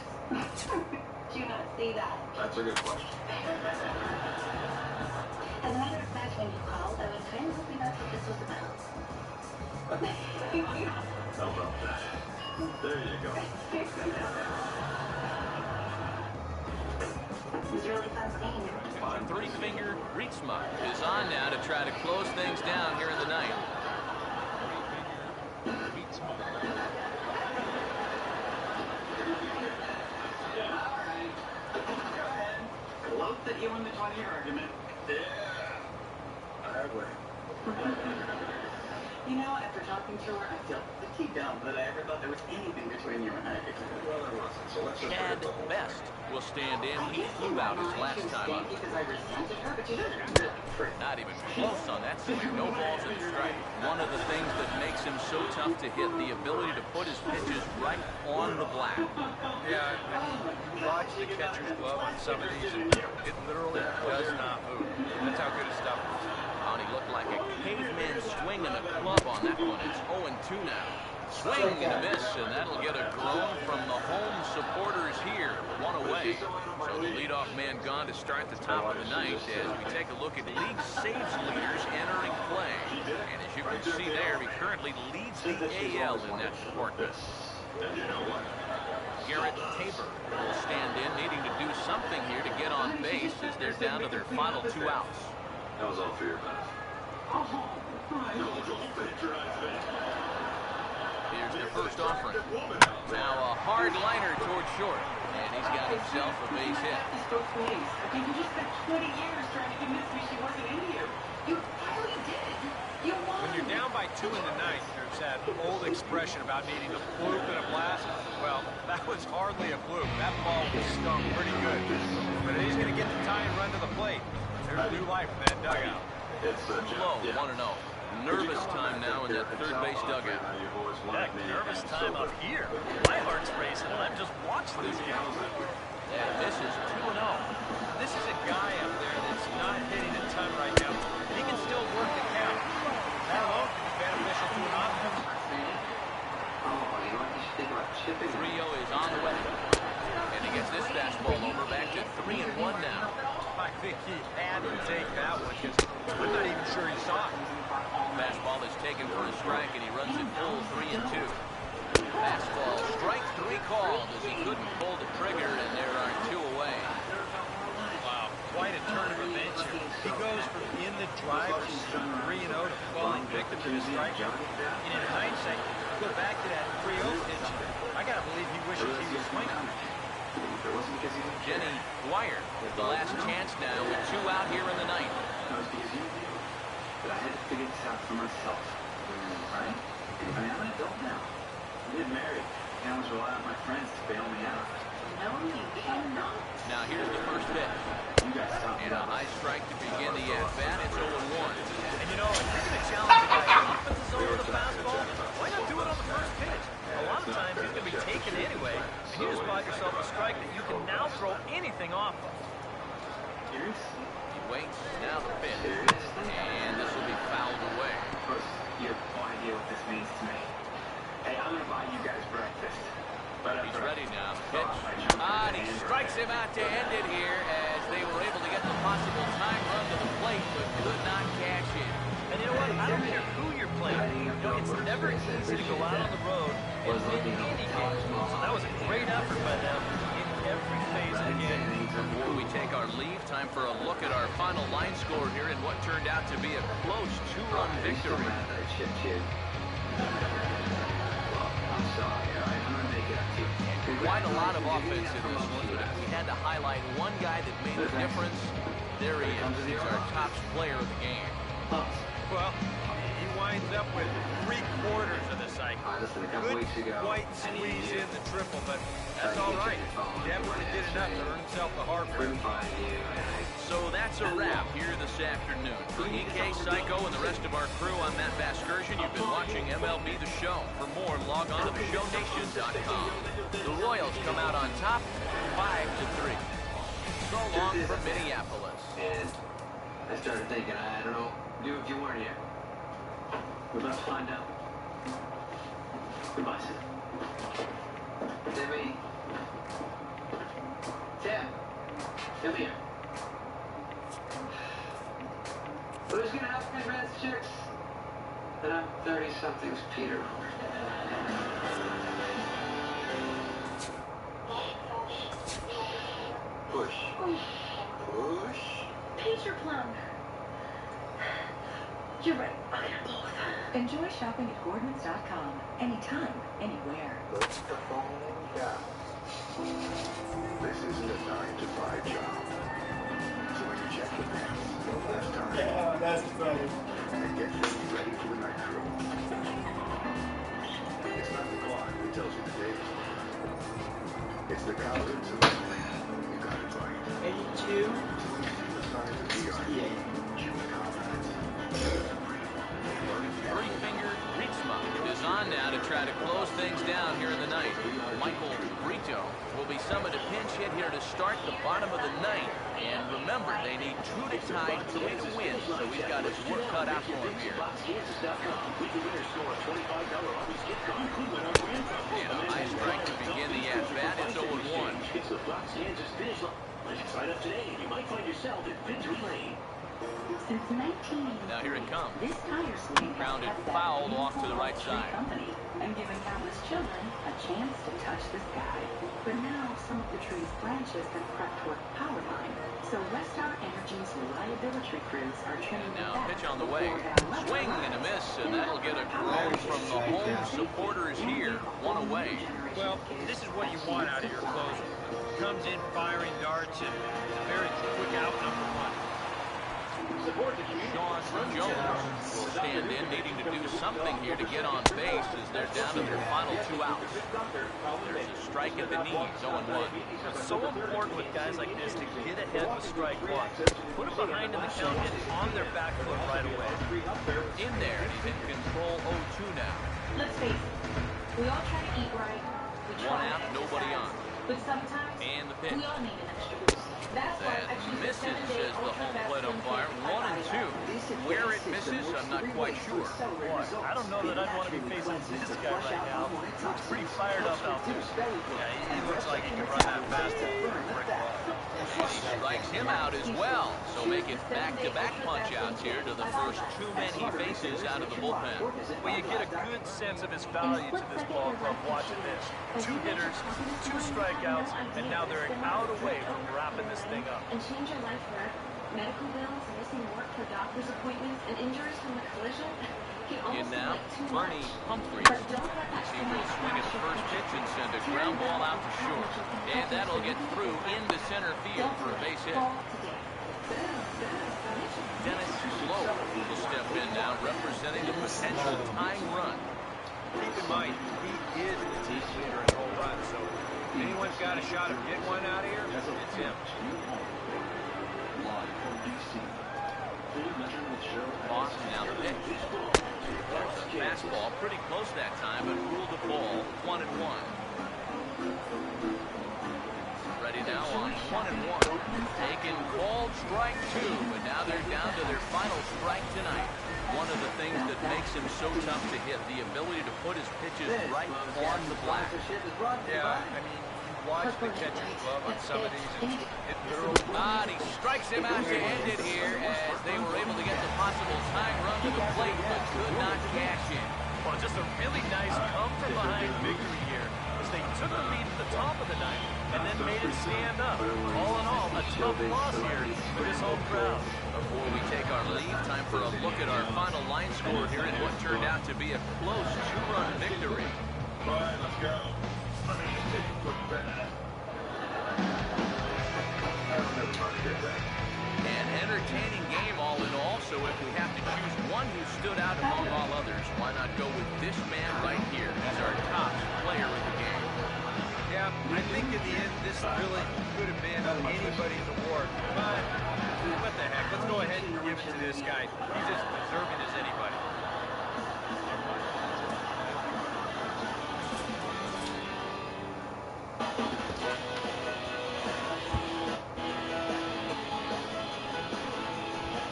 Do you not see that? That's a good question. As a matter of fact, when you called, I was kind of hoping that's what this was about. How about that? There you go. It was really fun seeing you. Three-finger Rietsma is on now to try to close things down here in the ninth. Look that you won the 20-year argument. Yeah. I win. You know, after talking to her, I feel pretty dumb that I ever thought there was anything between you and I. Well, there wasn't, so let's just Chad forget the whole Best will stand in. He flew out his last time up. Because I resented her, but you know, Not even close on that swing. No balls in strike. One of the things that makes him so tough to hit, the ability to put his pitches right on the black. Yeah, you watch the catcher's glove on some of these, and it literally does not move. That's how good his stuff is. He looked like a caveman swinging a club on that one. It's 0-2 now. Swing and a miss, and that'll get a groan from the home supporters here. 1 away. So the leadoff man gone to start the top of the ninth as we take a look at league saves leaders entering play. And as you can see there, he currently leads the AL in that department. Garrett Tabor will stand in, needing to do something here to get on base as they're down to their final 2 outs. That was all for your benefit. Here's their first offering. Now a hard liner towards short. And he's got himself a base hit. I think you just spent 20 years trying to convince me she wasn't into you. You finally did. You won. When you're down by 2 in the ninth, there's that old expression about needing a fluke and a blast. Well, that was hardly a fluke. That ball was stung pretty good. But he's going to get the tie and run to the plate. There's new life in that dugout. Low, 1-0. Nervous time now in that third base dugout. Heck, nervous time up here. My heart's racing, and I'm just watching this game. And this is 2-0. This is a guy up there that's not hitting a ton right now. He can still work the count. That alone can be beneficial to an offense. Rio is on the way. And he gets this fastball over back to 3-1 now. I think he had to take that one because I'm not even sure he saw it. Fastball is taken for a strike, and he runs it full 3-2. Fastball, strike 3 called as he couldn't pull the trigger, and there are 2 away. Wow, quite a turn of events here. He goes from in the driver's seat 3-0 to falling victim to his strikeout. And in hindsight, go back to that 3-0 pitch. I gotta believe he wishes he was swinging. Jenny Dwyer with the last chance now with 2 out here in the ninth. But I had to figure this out for myself, right? I mean, I'm an adult now. I'm getting married. I always rely on my friends to bail me out. No, you cannot. Now here's the first pitch. You guys stop. And a high strike to begin the at-bat. It's 0-1. And you know, if you're going to challenge a guy who opens his own with a fastball, why not do it on the first pitch? A lot of times he's going to be taken anyway, and you just bought yourself a strike that you can now throw anything off of. He waits. Now the pitch. And this will be fouled away. First, you have no idea what this means to me. Hey, I'm going to buy you guys breakfast. But he's ready now. Pitch. And he strikes him out to end it here as they were able to get the possible time run to the plate, but could not cash in. And you know what? I don't care who you're playing. You know, it's never easy to go out on the road and win any game. So that was a great effort by them in every phase of the game. Before we take our leave, time for a look at our final line score here in what turned out to be a close 2-run victory. I'm sorry, all right? I'm going to make it up to you. Quite a lot of offense in this one, but if we had to highlight one guy that made a difference, there he is. He's our top player of the game. Well, he winds up with 3/4 of the cycle. Couldn't quite squeeze in the triple, but that's all right. He definitely did enough to earn himself the hardware. So that's a wrap here this afternoon. For EK, Psycho, and the rest of our crew, I'm Matt Vasgersian. You've been watching MLB The Show. For more, log on to theshownation.com. The Royals come out on top, 5-3. So long from Minneapolis. And I started thinking, I don't know, do if you weren't here. We're about to find out. Goodbye, sir. Timmy. Tim. Come here. Who's gonna help me rent chicks? And I'm 30-something's Peter. Push. Push. Peter Plum. You're right. I'll get them both. Enjoy shopping at Gordmans.com. Anytime, anywhere. Put the phone down. This isn't a 9-to-5 job. So when you check your pants, last time. Yeah, that's funny. And get things ready for the night crew. It's not the clock that tells you the date. It's the confidence of the plan. You got it right. 82. The signs of the human confidence. Three-fingered Ritzma is on now to try to close things down here in the ninth. Michael Brito will be summoned a pinch hit here to start the bottom of the ninth. And remember, they need 2 to tie, 3 to win, so he's got his work cut out for him here. And a high strike to begin the at-bat. It's 0-1. It's the Fox Kansas Finish Line. Sign up today and you might find yourself at Victory Lane. Since 1980, Now here it comes. this tire swing has Grounded kept that fouled big off to the Wall right Street side. company and given countless children a chance to touch the sky. But now some of the tree's branches have crept toward the power line. So Westar Energy's reliability crews are trimming Now them back pitch on the way. before down left Swing and a miss, and that'll get a groan from the home supporters here. One away. Well, this is what you want out of your closer. Comes in firing darts and very quick out number one. Sean Jones will stand in, needing to do something here to get on base as they're down to their final 2 outs. There's a strike at the knees, 0-1. It's so important with guys like this to get ahead with strike one. Put them behind in the count and on their back foot right away. In there, and he's in control 0-2 now. Let's face it, we all try to eat right. We try One out, nobody on. But sometimes And the pitch. we all need an extra boost. That's why I That choose the misses, 7-Day says the Ultra home Fast plate Slim umpire. Fit 1 and 2. Where it misses, I'm not quite sure. Boy, I don't know that I'd want to be facing this guy right now. He looks pretty fired up out there. Yeah, he looks like he can run that fast and brick ball. And he strikes him out as well. So make it back-to-back punch-outs here to the first 2 men he faces out of the bullpen. Well, you get a good sense of his value to this ball club watching this. 2 hitters, 2 strikeouts, and now they're an out away from wrapping this thing up. And change your life forever. Medical bills, missing work for doctor's appointments, and injuries from a collision can In almost now, be like too Bernie much. Humphries. But don't let that He will swing at the first pitch and send a ground ball out to short. And that'll get through into center field for a base hit. Dennis Lowe will step in now, representing the potential tying run. Keep in mind, he is the team leader in home runs, so if anyone's got a shot of getting one out of here, it's him. Live from DC. Full measurement show. Boss now the pitch. There's a fastball pretty close that time, but ruled the ball 1-1. Ready now on 1-1. Taken called strike 2, and now they're down to their final strike tonight. One of the things that makes him so tough to hit, the ability to put his pitches right on the black. Yeah, I mean, you watch the catcher's glove on some of these, and it literally... And he strikes him out to end it here as they were able to get the possible tying run to the plate, but could not cash in. Well, just a really nice come-from-behind victory here as they took the lead at the top of the ninth and then made it stand up. All in all, a tough loss here for this home crowd. Before we take our leave, time for a look at our final line score here in what turned out to be a close 2-run victory. All right, let's go. Let me just take a quick bet. An entertaining game all in all, so if we have to choose one who stood out among all others, why not go with this man right here? He's our top player of the game. Yeah, I think in the end, this really could have been anybody's award. But what the heck, let's go ahead and give it to this guy. He's as deserving as anybody.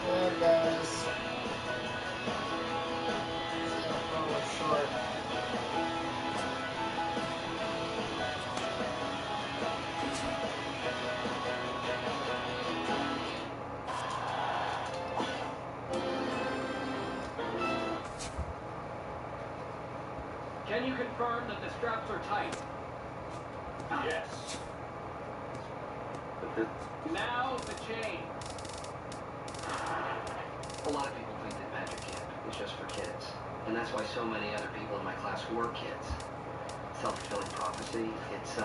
There, guys. Short. Can you confirm that the straps are tight? Yes. Now the chain. A lot of people think that Magic Camp is just for kids. And that's why so many other people in my class were kids. Self-fulfilling prophecy. It's,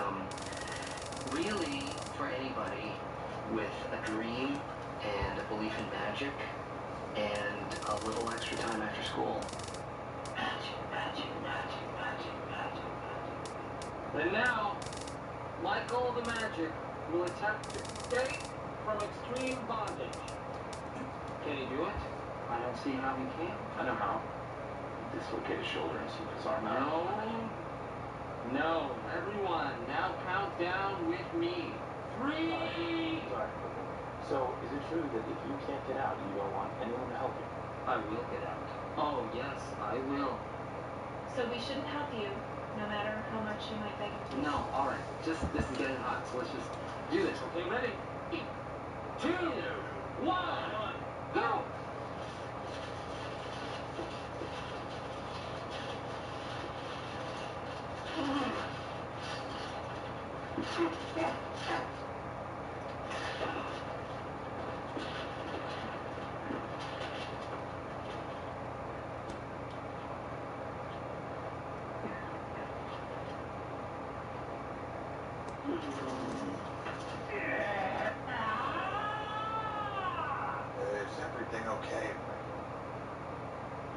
really for anybody with a dream and a belief in magic and a little extra time after school. Magic, magic, magic, magic, magic, magic. And now, Michael the Magic will attempt to escape from extreme bondage. Can he do it? I don't see how he can. I know how. Dislocate his shoulder and slip his arm out. No, everyone, now count down with me. 3. So, is it true that if you can't get out, you don't want anyone to help you? I will get out. Oh, yes, I will. So we shouldn't help you, no matter how much you might beg him to. No, all right. This is getting hot, so let's just do this. Okay, ready? 2, 1. Go! Is everything okay?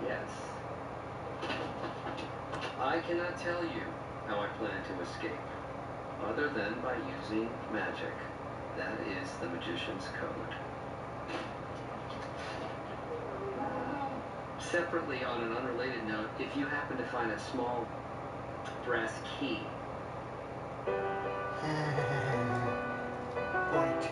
Yes. I cannot tell you how I plan to escape, other than by using magic. That is the magician's code. Separately, on an unrelated note, if you happen to find a small brass key. Point.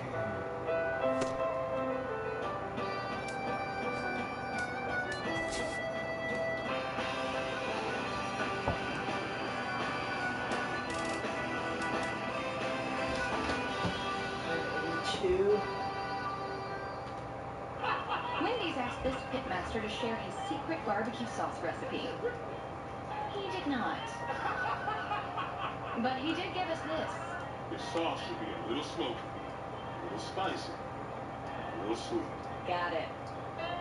Wendy's asked this pitmaster to share his secret barbecue sauce recipe. He did not. But he did give us this. Your sauce should be a little smoky, a little spicy, a little sweet. Got it.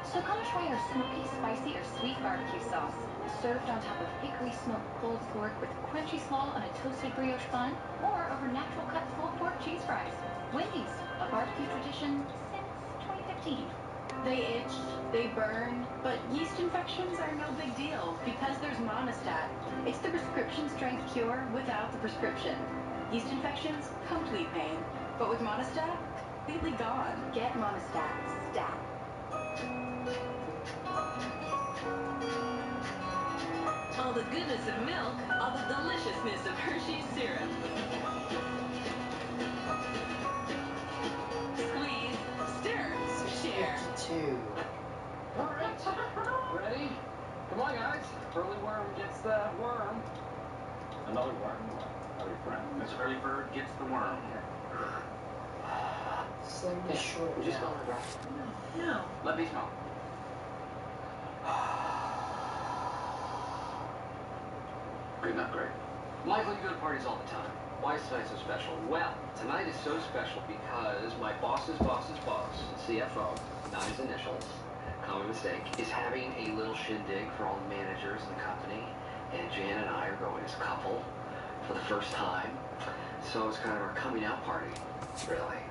So come try our smoky, spicy, or sweet barbecue sauce. Served on top of hickory smoked pulled pork with crunchy slaw on a toasted brioche bun, or over natural cut pulled pork cheese fries. Wendy's, a barbecue tradition since 2015. They itch, they burn, but yeast infections are no big deal because there's Monistat. It's the prescription strength cure without the prescription. Yeast infections, complete pain. But with Monistat, completely gone. Get Monistat. Stat. All the goodness of milk, all the deliciousness of Hershey's syrup. Squeeze, stir, share. 2. All right. Ready? Come on, guys. Early worm gets the worm. Another worm? Another friend? This early bird gets the worm. Send me short. Would you smell my breath? No. Let me smell. Good, not great. Michael, you go to parties all the time. Why is tonight so special? Well, tonight is so special because my boss's boss's boss, CFO, not his initials, common mistake, is having a little shindig for all the managers in the company, and Jan and I are going as a couple for the first time. So it's kind of our coming out party, really.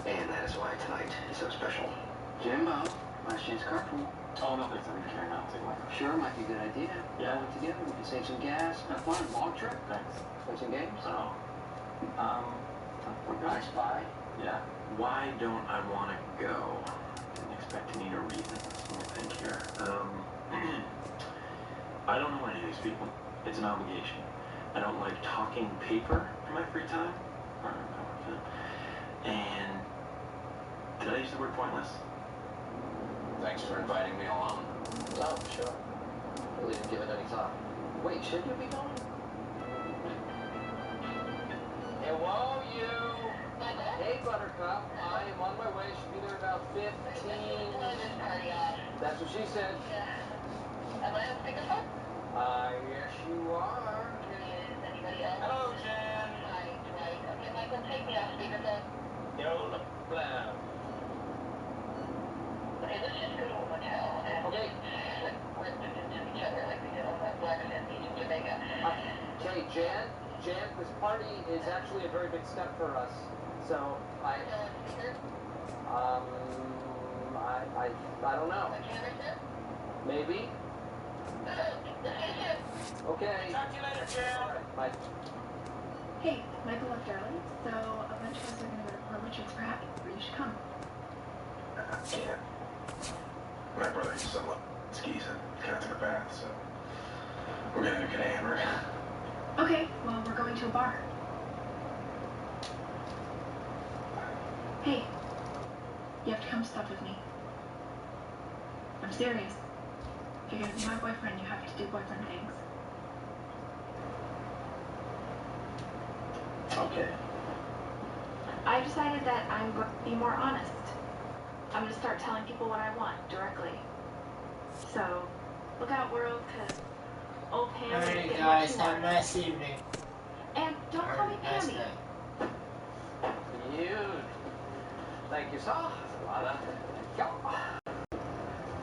And that is why tonight is so special. Jimbo, last chance carpool. Oh, no, thanks. I didn't care now. Take one. Sure, might be a good idea. Yeah. All together, we can save some gas, have fun, long trip. Thanks. Play some games. Oh. We're going to Spy. Yeah. Why don't I want to go? Didn't expect to need a reason. Let me think here. I don't know any of these people. It's an obligation. I don't like talking paper in my free time. And did I use the word pointless? Thanks for inviting me along. Oh, sure. Really didn't give it any thought. Wait, should you be going? Hello, you. Hey, Buttercup. I am on my way. Should be there about 15. That's what she said. Am I on speakerphone? Yes, you are. Is anybody else? Hello, Jan. Hi, Dwight. Okay, Michael, take me off speakerphone. Yola Blam. Okay, let's just go to a motel and Okay. whisper into each other like we did on that Black Sand Beach in Jamaica. Okay, Jan, this party is actually a very big step for us. So, I don't know. Maybe. Okay. Talk to you later, Jan. All right, bye. Hey, Michael left early, so a bunch of us are going to go to Port Richards for happy. You should come. I can't. My brother used to love skis and cats in a bath, so we're gonna go get hammered. Okay, well, we're going to a bar. Hey, you have to come stuff with me. I'm serious. If you're gonna be my boyfriend, you have to do boyfriend things. Okay. I've decided that I'm going to be more honest. I'm gonna start telling people what I want directly. So, look out, world, because old Pam is Alright, getting guys, what she have a wants. nice evening. And don't call me Nice Pammy. day. You. Thank you, sir. That's a lot of...